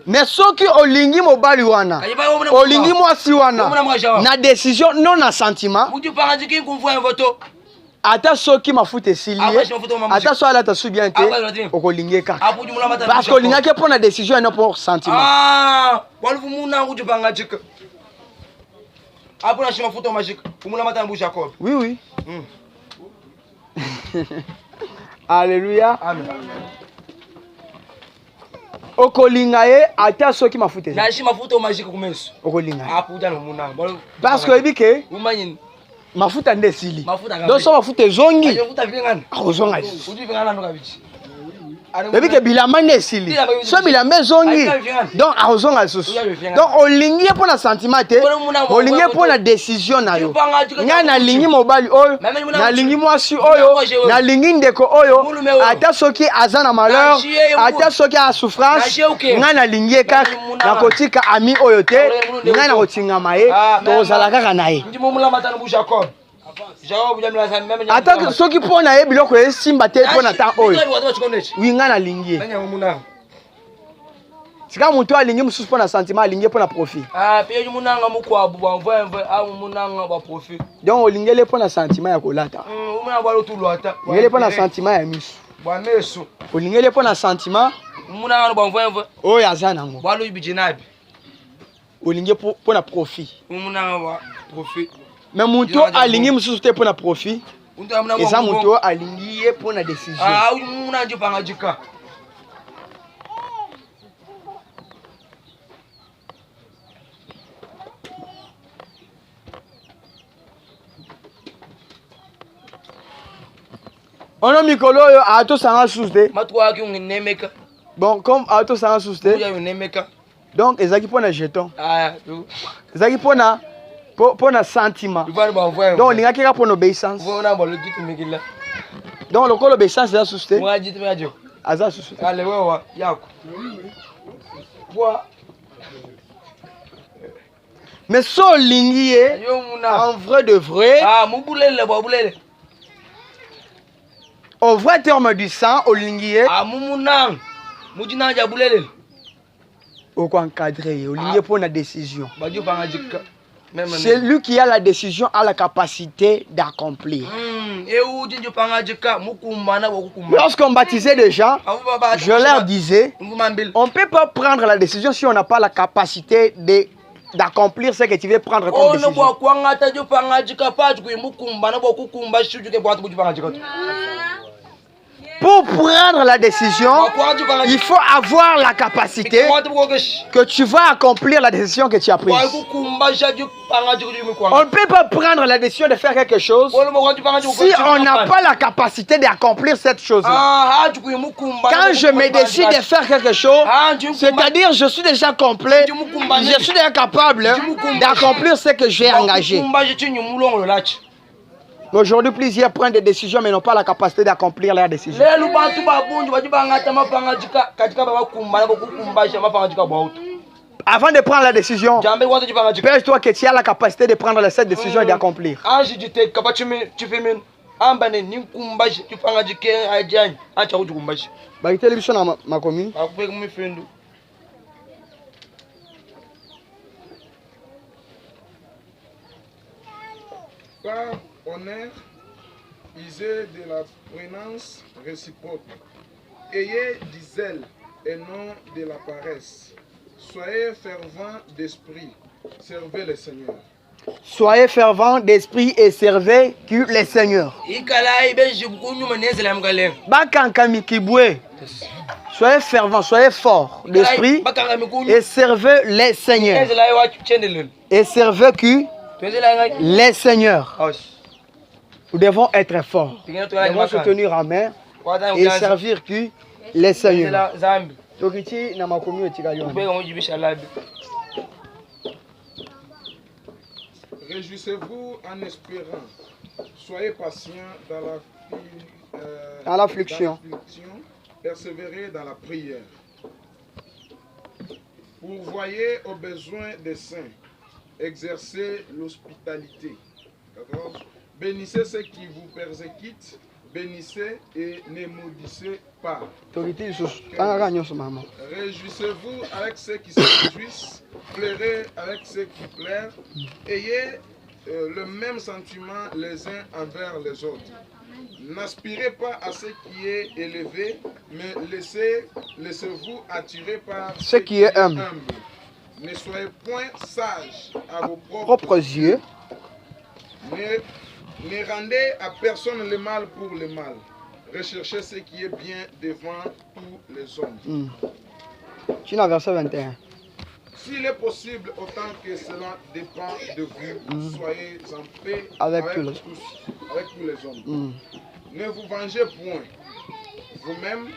Speaker 1: Mais ceux qui olingi mobali wana, olingi mwasi wana, na décision non na sentiment. Ata ceux qui m'a foutu esili, ata ceux là ta bien te, okolingeka. Parce que olingaki pour la décision et non pour sentiment.
Speaker 2: Ah,
Speaker 1: oui, oui. Alléluia.
Speaker 2: Amen.
Speaker 1: Okolingaye ata soki mafute.
Speaker 2: Okolinga.
Speaker 1: Parce que ebike mafuta ndesili. Donc so mafute zongi. Ozonga. Depuis que bilamba ndesili. So bilamba zongi. Donc ozonga susu. Donc olingi pour la sentiment te. Olingi pour la décision na yo. Nga na lingi mobali oyo, na lingi mwasi oyo, na lingi ndeko oyo, ata soki azana malheur, ata soki a souffrance, nga na lingi kaka na kotika ami oyo te, nga na kotinga maye, tozala kaka na ye. Attends, ceux qui prennent à biloko simba te pona ta oyo. Oui, nga na lingi. C'est quand muto alingi mususu pona sentiment alingi pona profit.
Speaker 2: Ah, pe yo munanga mukwabu bamva munanga ba profit.
Speaker 1: Donc olingele pona sentiment ya kolata.
Speaker 2: Umuna balo tulwata.
Speaker 1: Olingele pona sentiment ya misu.
Speaker 2: Ba meso.
Speaker 1: Olingele pona sentiment
Speaker 2: munanga bamva
Speaker 1: oyo azana ngo.
Speaker 2: Balo ibijinabi.
Speaker 1: Olingi pona profit.
Speaker 2: Munanga ba profit.
Speaker 1: Mais muto alingi mususu te pona profit. Eza muto alingi ye pona décision.
Speaker 2: Ah, muna njipanga jika.
Speaker 1: On a mikolo yo ato sanga souste.
Speaker 2: Matwa ki unnemeka.
Speaker 1: Bon, comme ato sanga souste.
Speaker 2: Ya unnemeka.
Speaker 1: Donc ezaki pona jeton.
Speaker 2: Ah,
Speaker 1: ezaki pona sentiment. Donc lingaki ka pona obéissance. Donc le col obéissance est souste.
Speaker 2: Moi dit me adio.
Speaker 1: Aza souste.
Speaker 2: Allez ouais yako. Bois.
Speaker 1: Mais so lingi en vrai de vrai.
Speaker 2: Ah, mubulele ba bulele.
Speaker 1: Au vrai terme du sang, au linguier.
Speaker 2: Ah, moumounang. Moudina diabulele.
Speaker 1: Au quoi encadrer, au linguier pour la décision.
Speaker 2: C'est
Speaker 1: lui qui a la décision, a la capacité d'accomplir. Lorsqu'on baptisait des gens, je leur disais, on ne peut pas prendre la décision si on n'a pas la capacité d'accomplir ce que tu veux prendre comme décision. Pour prendre la décision, il faut avoir la capacité que tu vas accomplir la décision que tu as prise. On ne peut pas prendre la décision de faire quelque chose si on n'a pas la capacité d'accomplir cette chose-là. Quand je me décide de faire quelque chose, c'est-à-dire je suis déjà complet, je suis déjà capable d'accomplir ce que j'ai engagé. Aujourd'hui, plusieurs prennent des décisions mais n'ont pas la capacité d'accomplir leurs décisions. Avant de prendre la décision, pèse-toi que tu as la capacité de prendre cette décision et d'accomplir.
Speaker 3: Honneur, usez de la prénance réciproque. Ayez du zèle et non de la paresse. Soyez fervents d'esprit. Servez le Seigneur.
Speaker 1: Soyez fervents d'esprit et servez le Seigneur. Soyez fervents, soyez forts d'esprit et servez le Seigneur. Et servez Les seigneurs. Nous devons être forts. Nous devons se tenir à main et servir qui? Les seigneurs.
Speaker 3: Réjouissez-vous en espérant. Soyez patients
Speaker 1: dans l'affliction.
Speaker 3: Persévérez dans la prière. Pourvoyez aux besoins des saints. Exercez l'hospitalité. 14. Bénissez ceux qui vous persécutent. Bénissez et ne maudissez pas. Réjouissez-vous avec ceux qui se réjouissent. Pleurez avec ceux qui pleurent. Ayez le même sentiment les uns envers les autres. N'aspirez pas à ce qui est élevé, mais laissez-vous attirer par
Speaker 1: ce qui est humble.
Speaker 3: Ne soyez point sages à vos
Speaker 1: propres yeux.
Speaker 3: Ne rendez à personne le mal pour le mal. Recherchez ce qui est bien devant tous les hommes.
Speaker 1: Verset 21.
Speaker 3: S'il est possible, autant que cela dépend de vous, soyez en paix
Speaker 1: avec
Speaker 3: tous les hommes. Ne vous vengez point vous-même,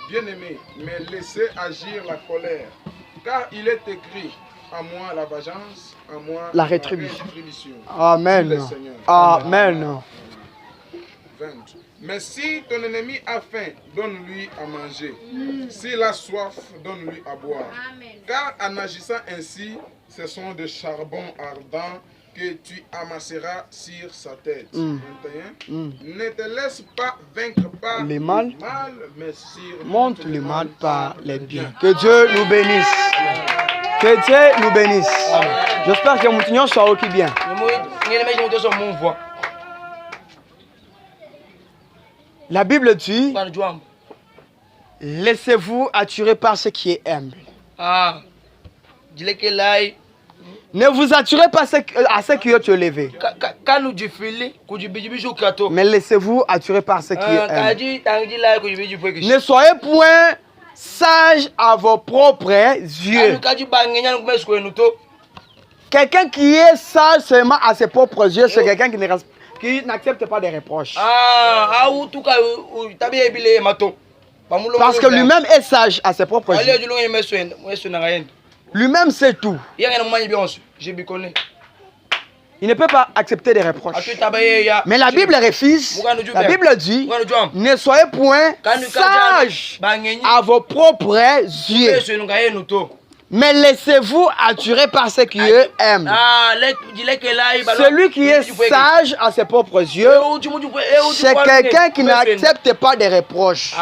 Speaker 3: bien-aimés, mais laissez agir la colère. Car il est écrit, à moi la vengeance, à moi
Speaker 1: la rétribution. Amen. Amen.
Speaker 3: 20. Mais si ton ennemi a faim, donne-lui à manger. S'il a soif, donne-lui à boire. Amen. Car en agissant ainsi, ce sont des charbons ardents que tu amasseras sur sa tête. 21. Ne te laisse pas vaincre par
Speaker 1: le mal,
Speaker 3: mais sur
Speaker 1: monte le mal par les biens. Que Dieu nous bénisse. Que Dieu nous bénisse. J'espère que mon tignon soit aussi bien. La Bible dit, laissez-vous attirer par ce qui est humble. Ne vous attirez pas à ce qui est élevé. Mais laissez-vous attirer par ce qui est humble. Ne soyez point sages à vos propres yeux. Quelqu'un qui est sage seulement à ses propres yeux, c'est quelqu'un qui n'accepte pas des reproches. Parce que lui-même est sage à ses propres yeux. Lui-même sait tout. Il ne peut pas accepter des reproches. Mais la Bible refuse. La Bible dit, ne soyez point sages à vos propres yeux. Mais laissez-vous attirer par ce qui est aime. Celui qui est sage à ses propres yeux, c'est quelqu'un qui n'accepte pas des reproches.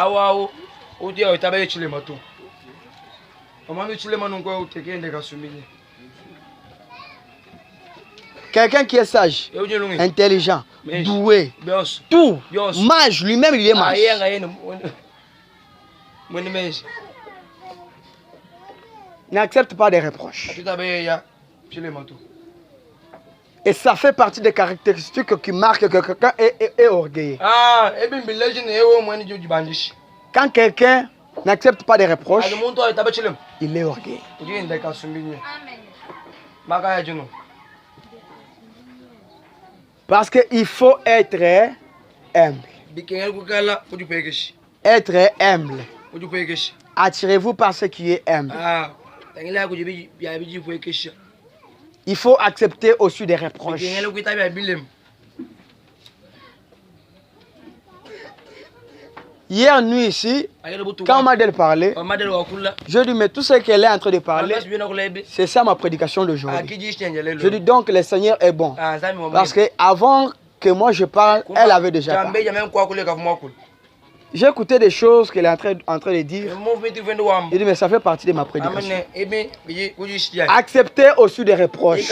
Speaker 1: Quelqu'un qui est sage, intelligent, doué, tout, mage, lui-même il est mage. N'accepte pas des reproches. Et ça fait partie des caractéristiques qui marquent que quelqu'un est orgueilleux. Quand quelqu'un n'accepte pas des reproches, il est orgueilleux. Parce qu'il faut être humble. Être humble. Attirez-vous par ce qui est humble. Il faut accepter aussi des reproches. Hier nuit ici, quand Madel parlait, je dis mais tout ce qu'elle est en train de parler, c'est ça ma prédication d'aujourd'hui. Je dis donc le Seigneur est bon. Parce que avant que moi je parle, elle avait déjà parlé. J'ai écouté des choses qu'elle est en train de dire. Je dis mais ça fait partie de ma prédication. Accepter aussi des reproches.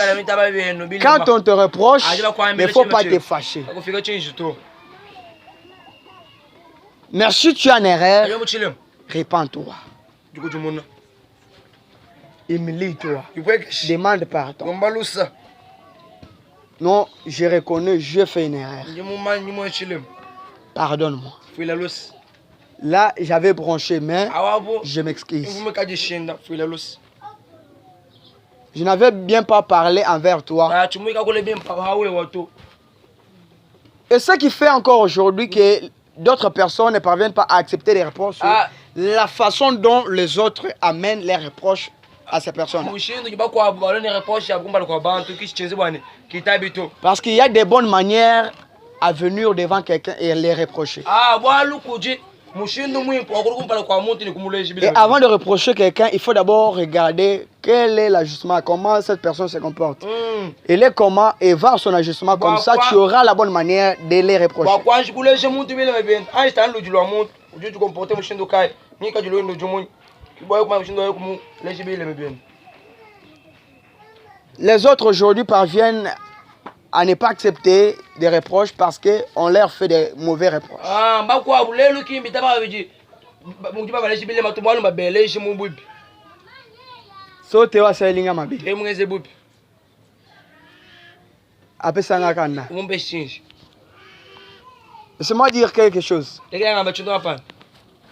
Speaker 1: Quand on te reproche, il ne faut pas te fâcher. Mais si tu es en erreur, répands-toi. Humilie-toi. Demande pardon. Non, je reconnais, j'ai fait une erreur. Pardonne-moi. Là, j'avais bronché, mais je m'excuse. Je n'avais bien pas parlé envers toi. Et ce qui fait encore aujourd'hui que d'autres personnes ne parviennent pas à accepter les reproches, la façon dont les autres amènent les reproches à ces personnes. Parce qu'il y a des bonnes manières à venir devant quelqu'un et les reprocher. Et avant de reprocher quelqu'un, il faut d'abord regarder quel est l'ajustement, comment cette personne se comporte. Et les comment et voir son ajustement, comme ça tu auras la bonne manière de les reprocher. Les autres aujourd'hui parviennent à ne pas accepter des reproches parce qu'on leur fait des mauvais reproches. Laissez-moi dire quelque chose.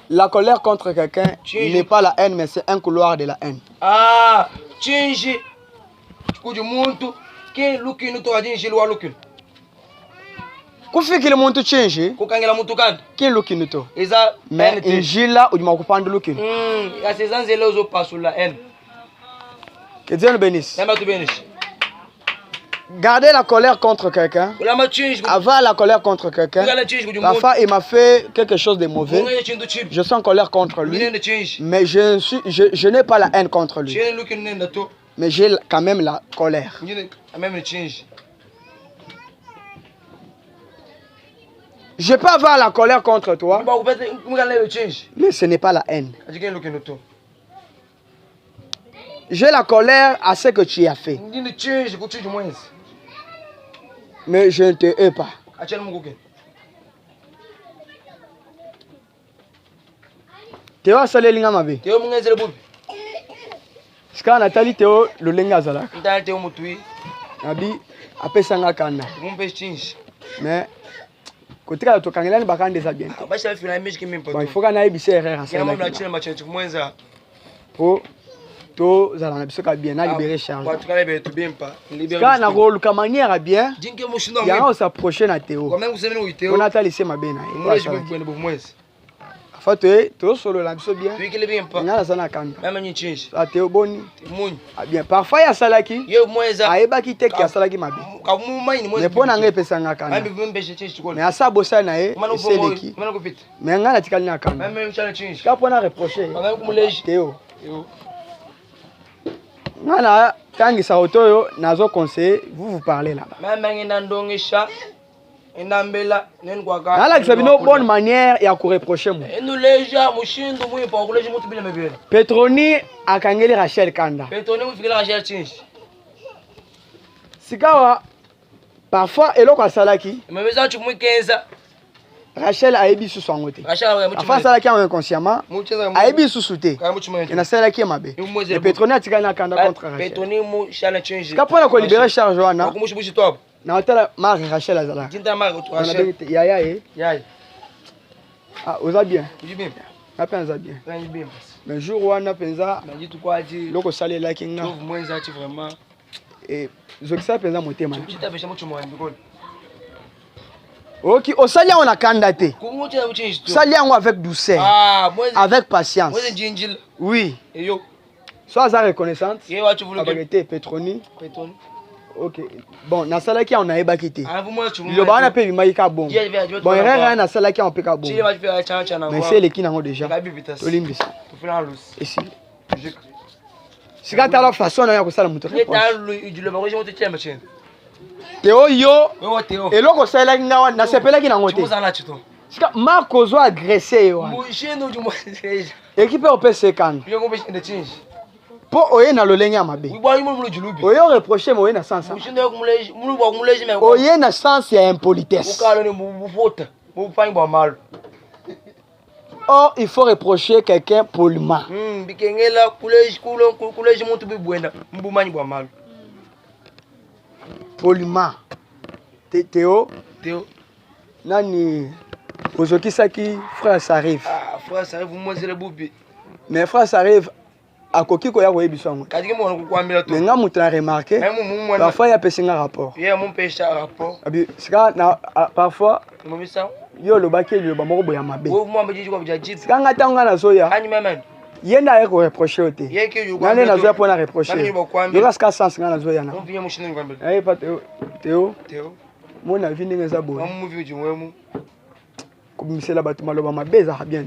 Speaker 1: La colère contre quelqu'un n'est pas la haine, mais c'est un couloir de la haine. Kufikile muntu change
Speaker 2: kukangela muntu kandi
Speaker 1: kin looking to
Speaker 2: eza
Speaker 1: mais injila udima kupanda looking
Speaker 2: ya sezanzele ozo pasula en
Speaker 1: que Dieu nous bénisse. Garder la colère contre quelqu'un, avoir la colère contre quelqu'un, parfois il m'a fait quelque chose de mauvais, je suis en colère contre lui, mais je n'ai pas la haine contre lui, mais j'ai quand même la colère. Je peux avoir la colère contre toi, mais ce n'est pas la haine. J'ai la colère à ce que tu as fait, mais je ne te hais pas. Théo a salé linga mabe. Ska Nathalie Théo le linga zala. Abi apesanga kanda. Mais côté là to kangela ni bakande za bien. Bon, il faut qu'on aille bisser erreur ça. Pour to zala na biso ka bien na libérer charge. Ska na rôle ka manière bien. Ya on s'approcher na Théo. On a tali c'est ma bien. Fatoué, tout solo la biso bien. Ngala sana kanda. A Théo boni. Bien, parfois il y a salaki. Aeba ki tek ya salaki mabe. Mais pour na ngepesa ngakanda. Mais asa bossa na e seleki. Mais ngala tikali na kanda. Ka pona reprocher. Théo. Ngala tangi sa otoyo nazo conseil, vous parlez là. Alors que c'est une bonne manière et à reprocher moi. Petroni a kangeli Rachel Kanda. Sikawa parfois eloko asalaki. Rachel a ébi sous son côté. Enfin salaki en inconsciemment. A ébi sous souté. Et na salaki mabe. Et Petroni a tika na Kanda contre Rachel. Petroni mo chala change. Kapona ko libérer charge wana. Na hotela Marie Rachel azala.
Speaker 2: Jinta Marie
Speaker 1: Rachel. Yaya eh.
Speaker 2: Yaya.
Speaker 1: Ah, oza bien.
Speaker 2: Bien.
Speaker 1: Na penza bien.
Speaker 2: Bien.
Speaker 1: Mais jour wana penza.
Speaker 2: Na dit quoi dit.
Speaker 1: Loko sale la kinga.
Speaker 2: Trouve moins ça vraiment.
Speaker 1: Et zokisa penza motema.
Speaker 2: Jinta besha mo chumwa ndikolo.
Speaker 1: Ok, au salia on a candidaté. Salia on avec douceur. Avec patience. Oui. Sois reconnaissante. Petroni. Ok. Bon, na salaki on a ébakité. Le bana pe bimaika bon. Bon, rien na salaki on peut ka bon. Mais c'est les qui n'ont déjà. Olimbis. Ici. Si quand la façon na ya ko sala muto. Théo yo. Et loko sala nga na sepela ki na ngote. Sika Marco zo agressé yo. Équipe au PC kan. Po oye na lolenge ya mabe. Oye reprocher moye na sens. Oye na sens ya impolitesse. Or il faut reprocher quelqu'un poliment. Poliment. Théo. Nani Ozokisaki frère s'arrive.
Speaker 2: Ah frère s'arrive moi c'est le boubi.
Speaker 1: Mais frère s'arrive à coquille quoi y a besoin. Mais nga mutu na remarqué. Parfois il y a pesé un rapport. Parfois yo le baquet le bamoko boya mabe. Kanga tanga na zoya. Yenda eko reprocher ote. Nane na zoya pona reprocher. Yo laska sens nga na zoya na. Eh pas Théo. Mon avis n'est pas bon. Comme c'est la batu maloba mabeza bien.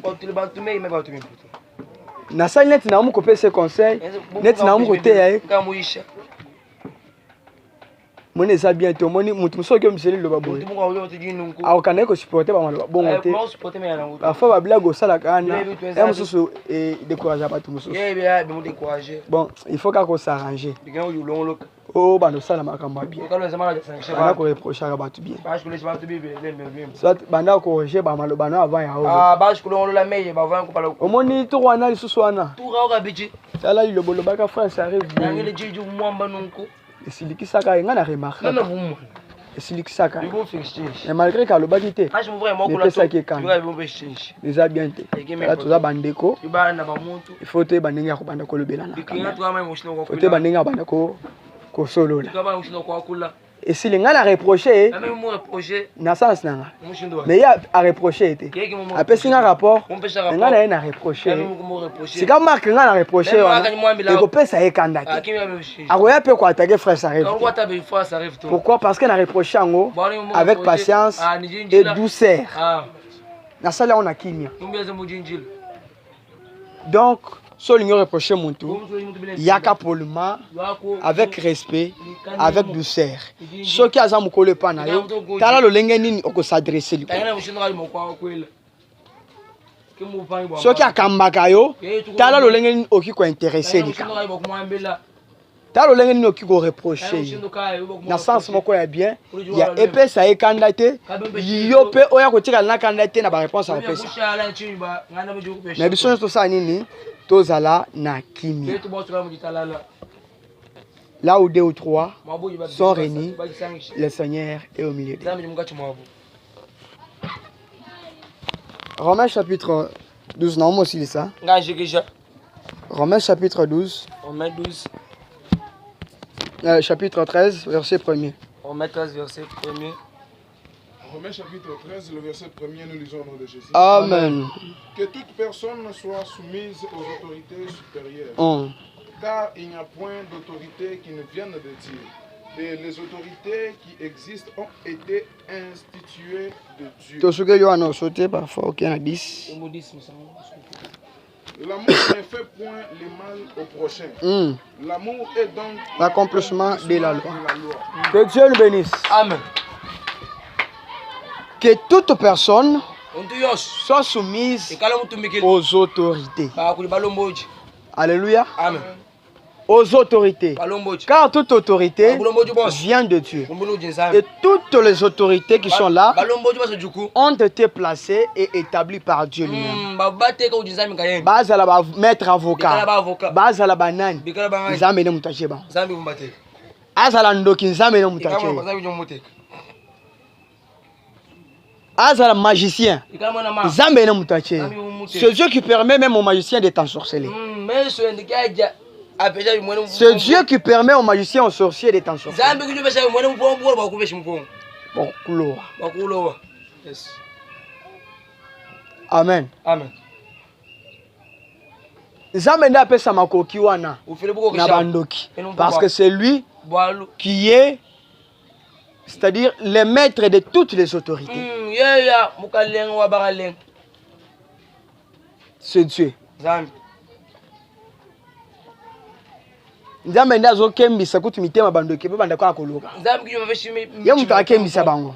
Speaker 1: Na sali net na mu ko pese conseil. Net na mu ko te yae. Mon eza bien to moni mutu soki miseli lo baboye. Aw kana ko supporter ba maloba bon te. Parfois ba blague osala kana. Et mususu décourager batu mususu. Bon, il faut qu'on s'arranger. Oh, bah, nous ça, la makambo bien. Bana ko reprocher à batu bien. Soit bana ko reprocher ba maloba na avant ya ho. Ah, ba shkulo la meye ba avant ko pala. Omoni to wana lisusu wana. To ra o ka biji. Sala li lobolo ba ka France arrive. Ngile jiju mwamba nonko. Esiliki saka nga na remarque. Non non. Esiliki saka. Et malgré que le baki te. Ah, je me vois moi ko la to. Déjà bien te. Là to za bandeko. Il faut te banenga ko banda ko lobela na. Faut te banenga banda ko solo là. Et si les gens la reproché, na sens nanga. Mais il y a à reprocher été. Après si un rapport, les gens la reproché. Si quand marque nga la reproché, et ko pesa e kandate. Akoya pe ko attaquer frère ça arrive. Pourquoi? Parce qu'elle a reproché ngo avec patience et douceur. Na ça là on a kimia. Donc seul l'ignorant reprocher mon tour, yaka polima, avec respect, avec douceur. Ce qui a ça mukole pas na yo, tala lo lenge nini oko s'adresser lui. Ce qui a kambaka yo, tala lo lenge nini oki ko intéresser lui. Tala lo lenge nini oki ko reprocher. Na sens moko ya bien, ya épée ça est candidaté, yo pe oya ko tika na candidaté na ba réponse à épée. Mais biso to ça nini? Tozala na kimi. Là où deux ou trois sont réunis, le Seigneur est au milieu d'eux. Romains chapitre 12, non, moi aussi ça. Romains chapitre 12. Chapitre 13, verset 1er.
Speaker 2: Romains 13, verset 1er.
Speaker 3: Romains chapitre 13, le verset 1er, nous lisons au nom de Jésus.
Speaker 1: Amen.
Speaker 3: Que toute personne soit soumise aux autorités supérieures. Car il n'y a point d'autorité qui ne vienne de Dieu. Et les autorités qui existent ont été instituées de Dieu. L'amour ne fait point le mal au prochain. L'amour est donc
Speaker 1: l'accomplissement de la loi. Que Dieu nous bénisse.
Speaker 2: Amen.
Speaker 1: Que toute personne soit soumise aux autorités. Alléluia.
Speaker 2: Amen.
Speaker 1: Aux autorités. Car toute autorité vient de Dieu. Et toutes les autorités qui sont là ont été placées et établies par Dieu lui-même. Bazala ba maître avocat. Bazala banani. Nzambe ne mutache ba. Azala ndoki nzambe ne mutache. Azala magicien. Nzambe ne mutache. C'est Dieu qui permet même aux magiciens d'être ensorcelés. C'est Dieu qui permet aux magiciens, aux sorciers d'être ensorcelés. Amen.
Speaker 2: Amen.
Speaker 1: Parce que c'est lui qui est, c'est-à-dire le maître de toutes les autorités. C'est Dieu. Nzambe ndazo kembisa kuti mitema bandoke pe bandako akoloka. Ye mutu akembisa bango.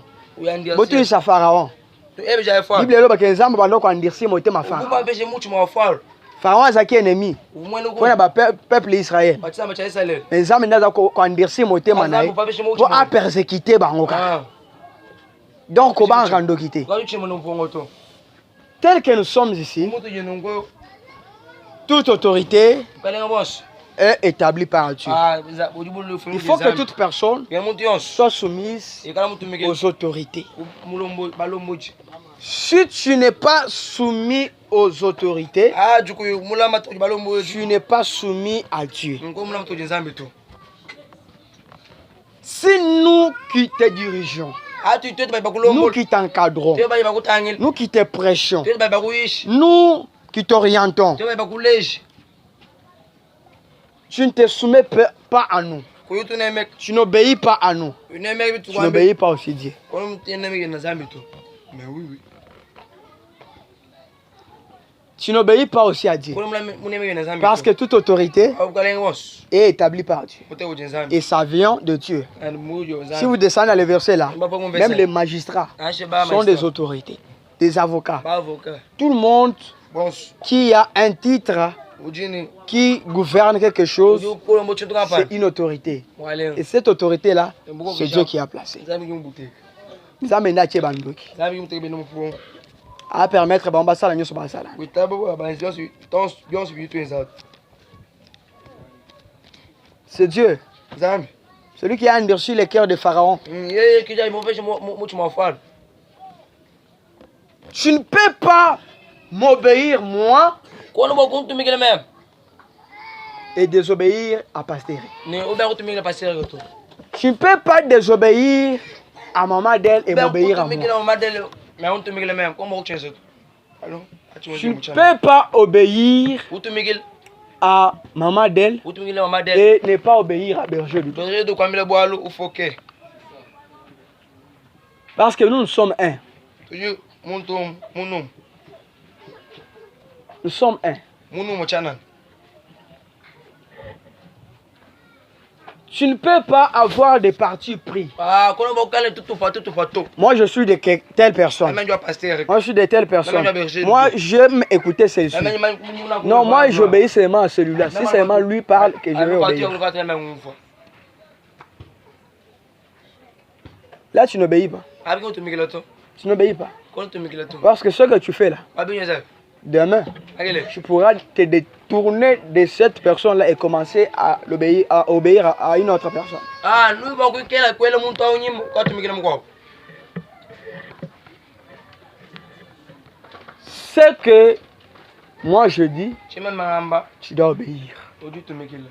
Speaker 1: Botu isa Pharaon. Bible eloba ke nzambe bandoko andirsi motema Pharaon. Pharaon azaki ennemi. Pona ba peuple Israël. Mais nzambe ndazo ko andirsi motema na ye. Po a persécuter bango ka. Donc ko ba rando kité. Tel que nous sommes ici, toute autorité est établi par Dieu. Il faut que toute personne soit soumise aux autorités. Si tu n'es pas soumis aux autorités, tu n'es pas soumis à Dieu. Si nous qui te dirigeons, nous qui t'encadrons, nous qui te prêchons, nous qui t'orientons, tu ne te soumets pas à nous. Tu n'obéis pas à nous. Tu n'obéis pas aussi Dieu.
Speaker 2: Mais oui.
Speaker 1: Tu n'obéis pas aussi à Dieu. Parce que toute autorité est établie par Dieu. Et ça vient de Dieu. Si vous descendez dans le verset là, même les magistrats sont des autorités, des avocats. Tout le monde qui a un titre, qui gouverne quelque chose, c'est une autorité. Et cette autorité-là, c'est Dieu qui a placé. À permettre c'est Dieu. Celui qui a endurci les cœurs de Pharaon. Tu ne peux pas m'obéir moi et désobéir à Pasteur. Tu ne peux pas désobéir à maman d'elle et m'obéir à moi. Tu ne peux pas obéir à maman d'elle et ne pas obéir à berger du Dieu. Parce que nous sommes un. Nous sommes un. Tu ne peux pas avoir des partis pris. Moi, je suis de telle personne. Moi, je suis de telle personne. Moi, j'aime écouter celle-ci. Non, moi, j'obéis seulement à celui-là. Si seulement lui parle, que je vais obéir. Là, tu n'obéis pas. Tu n'obéis pas. Parce que ce que tu fais là, demain, tu pourras te détourner de cette personne-là et commencer à obéir à une autre personne. Ce que moi je dis, tu dois obéir.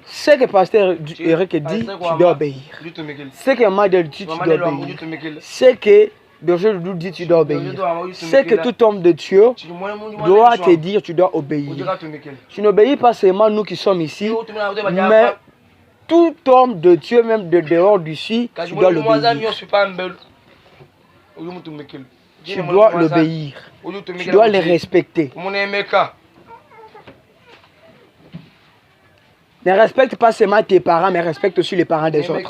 Speaker 1: Ce que Pasteur Eric dit, tu dois obéir. Ce que Madel dit, tu dois obéir. Ce que Berger Doudou dit, tu dois obéir. C'est que tout homme de Dieu doit te dire, tu dois obéir. Tu n'obéis pas seulement nous qui sommes ici, mais tout homme de Dieu, même de dehors d'ici, tu dois l'obéir. Tu dois l'obéir. Tu dois les respecter. Ne respecte pas seulement tes parents, mais respecte aussi les parents des autres.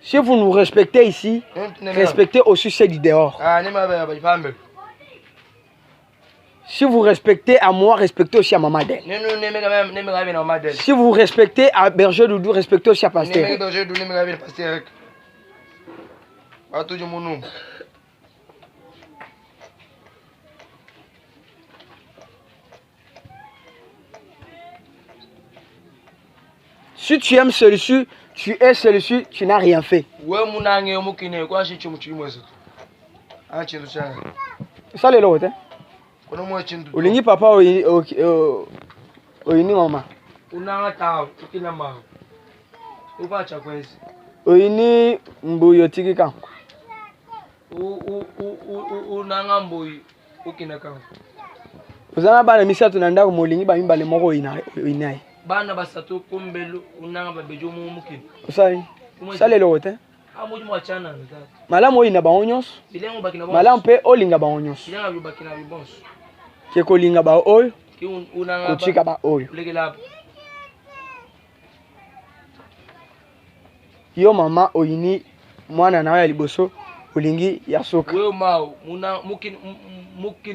Speaker 1: Si vous nous respectez ici, respectez aussi ceux du dehors. Si vous respectez à moi, respectez aussi à Maman d'elle. Si vous respectez à Berger Doudou, respectez aussi à Pasteur. Si tu aimes celui-ci, tu es celui-ci, tu n'as rien fait. Ça les l'autre. Olingi papa oyini mama. Oyini mbuyo tiki kanko. Uzana bana misatu nanda ko molingi ba mimbale moko oyinaye.
Speaker 2: Bana basato kombelo unanga babejo mu mukini.
Speaker 1: Usai. Sale lote.
Speaker 2: Amoji mwachana nda.
Speaker 1: Malamu oyina ba onyos.
Speaker 2: Bilengo bakina bonso.
Speaker 1: Malamu pe olinga ba onyos.
Speaker 2: Bilenga bibakina bibonso.
Speaker 1: Ke kolinga ba oyo.
Speaker 2: Ki unanga ba.
Speaker 1: Kochika ba oyo.
Speaker 2: Legela.
Speaker 1: Yo mama oyini mwana na ya liboso olingi ya soka.
Speaker 2: Wewe mao muna mukini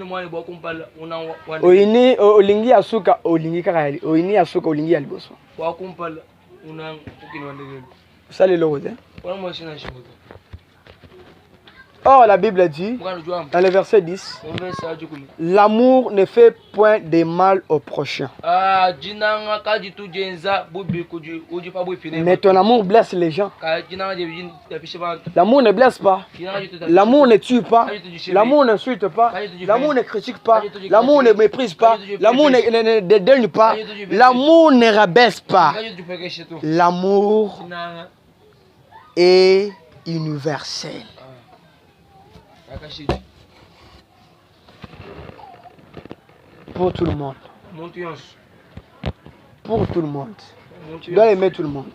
Speaker 2: mwani bwa kumpala una wande.
Speaker 1: Oyini olingi ya soka olingi kaka oyini ya soka olingi ya liboso.
Speaker 2: Bwa kumpala una mukini wande.
Speaker 1: Sale lote.
Speaker 2: Kwa mo shina shimoto.
Speaker 1: Or, la Bible dit, dans le verset 10, l'amour ne fait point de mal au prochain. Mais ton amour blesse les gens. L'amour ne blesse pas. L'amour ne tue pas. L'amour n'insulte pas. L'amour ne critique pas. L'amour ne méprise pas. L'amour ne dédaigne pas. L'amour ne rabaisse pas. L'amour est universel. Pour tout le monde. Pour tout le monde. Tu dois aimer tout le monde.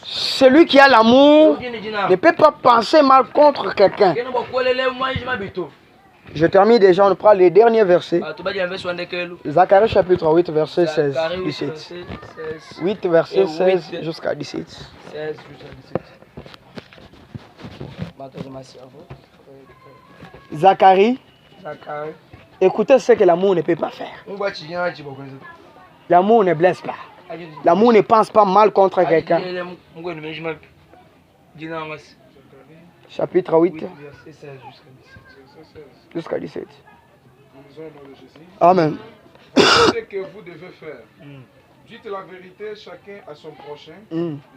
Speaker 1: Celui qui a l'amour ne peut pas penser mal contre quelqu'un. Je termine déjà, on prend les derniers versets. Zacharie chapitre 8, verset 16, 17. 8, verset 16 jusqu'à 17. Zacharie, écoutez ce que l'amour ne peut pas faire. L'amour ne blesse pas. L'amour ne pense pas mal contre quelqu'un. Chapitre 8, jusqu'à 17. Amen.
Speaker 3: Ce que vous devez faire. Dites la vérité chacun à son prochain.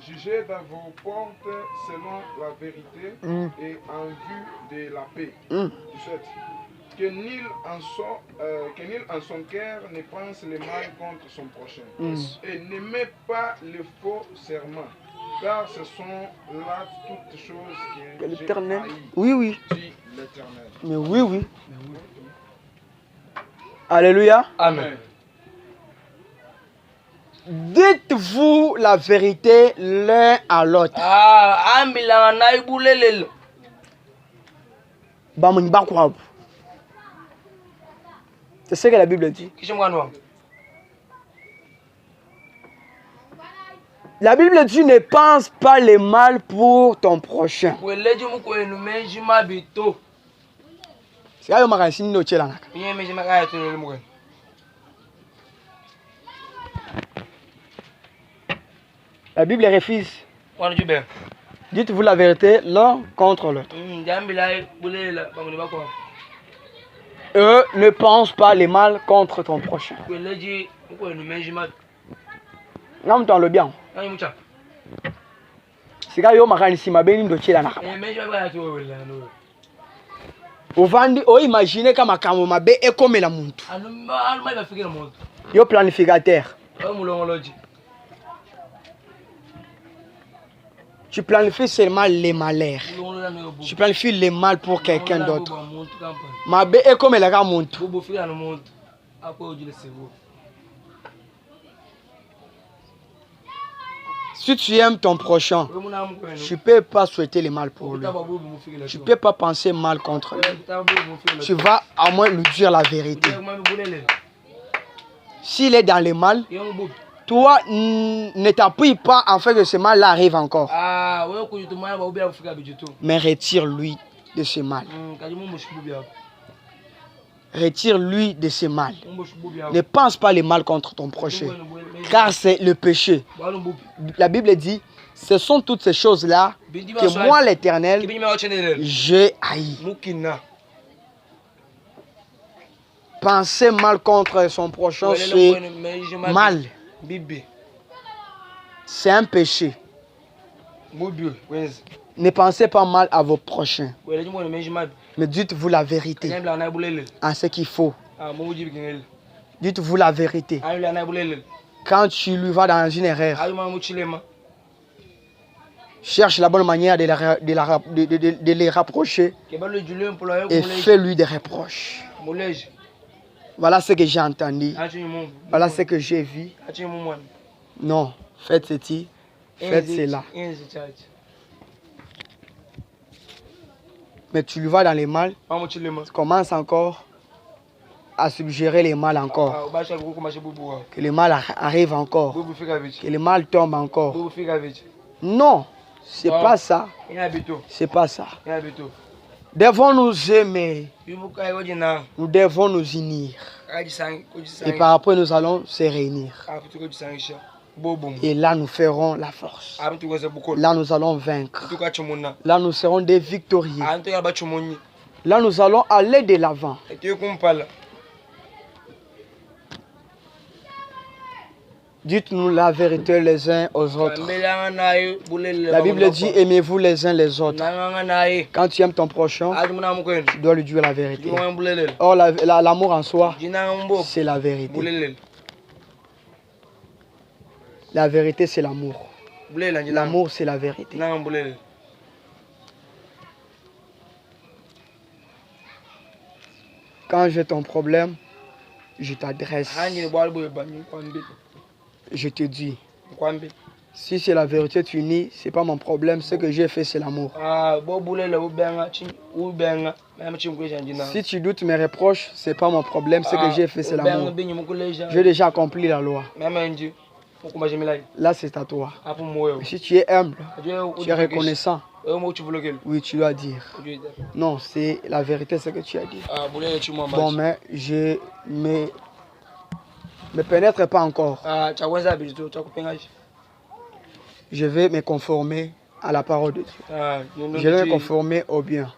Speaker 3: Jugez dans vos portes selon la vérité et en vue de la paix. 17. Que nul en son cœur ne pense le mal contre son prochain. Et n'aimez pas les faux serments, car ce sont là toutes choses que l'Éternel.
Speaker 1: Oui.
Speaker 3: Dit l'Éternel.
Speaker 1: Mais oui. Alléluia.
Speaker 2: Amen.
Speaker 1: Dites-vous la vérité l'un à l'autre. C'est ce que la Bible dit. La Bible dit ne pense pas le mal pour ton prochain. La Bible refuse. Dites-vous la vérité l'un contre l'autre. Eux ne pensent pas le mal contre ton prochain. Non, tu le bien. C'est quand yo makanisi mabeni ndo chela na. Ovandi o imaginer kama kama mabe ekomela muntu. Yo planificateur. Tu planifies seulement les malheurs. Tu planifies les mal pour quelqu'un d'autre. Mabe ekomela ka muntu. Si tu aimes ton prochain, tu ne peux pas souhaiter le mal pour lui. Tu ne peux pas penser mal contre lui. Tu vas à moins lui dire la vérité. S'il est dans le mal, toi ne t'appuie pas en fait que ce mal arrive encore. Mais retire-lui de ce mal. Retire-lui de ce mal. Ne pense pas le mal contre ton prochain. Car c'est le péché. La Bible dit, ce sont toutes ces choses-là que moi, l'Éternel, j'ai haï. Penser mal contre son prochain, c'est mal. C'est un péché. Ne pensez pas mal à vos prochains. Mais dites-vous la vérité en ce qu'il faut. Dites-vous la vérité. Quand tu lui vas dans une erreur, cherche la bonne manière de les rapprocher et fais-lui des reproches. Voilà ce que j'ai entendu. Voilà ce que j'ai vu. Non, faites ceci, faites cela. Mais tu lui vas dans les mal, tu commences encore à suggérer les mal encore. Que le mal arrive encore. Que le mal tombe encore. Non, c'est pas ça. C'est pas ça. Devons nous aimer. Nous devons nous unir. Et par après, nous allons se réunir. Et là, nous ferons la force. Là, nous allons vaincre. Là, nous serons des victorieux. Là, nous allons aller de l'avant. Dites-nous la vérité les uns aux autres. La Bible dit aimez-vous les uns les autres. Quand tu aimes ton prochain, tu dois lui dire la vérité. Or, l'amour en soi, c'est la vérité. La vérité, c'est l'amour. L'amour, c'est la vérité. Quand j'ai ton problème, je t'adresse. Je te dis, si c'est la vérité, tu nies, c'est pas mon problème. Ce que j'ai fait, c'est l'amour. Si tu doutes mes reproches, c'est pas mon problème. Ce que j'ai fait, c'est l'amour. J'ai déjà accompli la loi. Là, c'est à toi. Si tu es humble, tu es reconnaissant. Oui, tu dois dire. Non, c'est la vérité, ce que tu as dit. Bon, mais je me pénètre pas encore. Je vais me conformer à la parole de Dieu. Je vais me conformer au bien.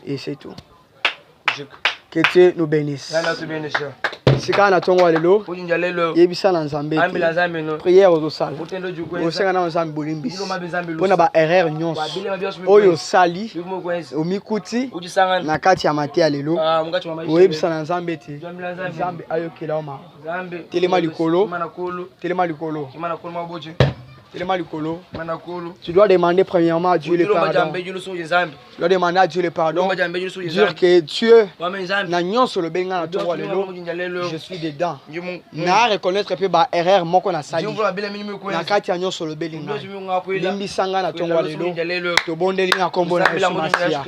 Speaker 1: Et c'est tout. Que Dieu nous bénisse. Si quand on a ton walelo, yebisa na nzambe. Prière aux osal. Osenga na nzambe bolimbi. Pona ba erreur nyonso. Oyo sali, omikuti na kati ya matea lelo. Oyebisa na nzambe te. Nzambe ayokela oma. Telema likolo. Telema likolo. Telema likolo. Tu dois demander premièrement à Dieu le pardon. Tu dois demander à Dieu le pardon. Dire que Dieu n'a rien sur le benga na tongo lelo. Je suis dedans. Na reconnaître que ba erreur moko na sali. Na kati ya nyonso le belinga. Limbi sanga na tongo lelo. To bondeli na kombo na Yesu Masia.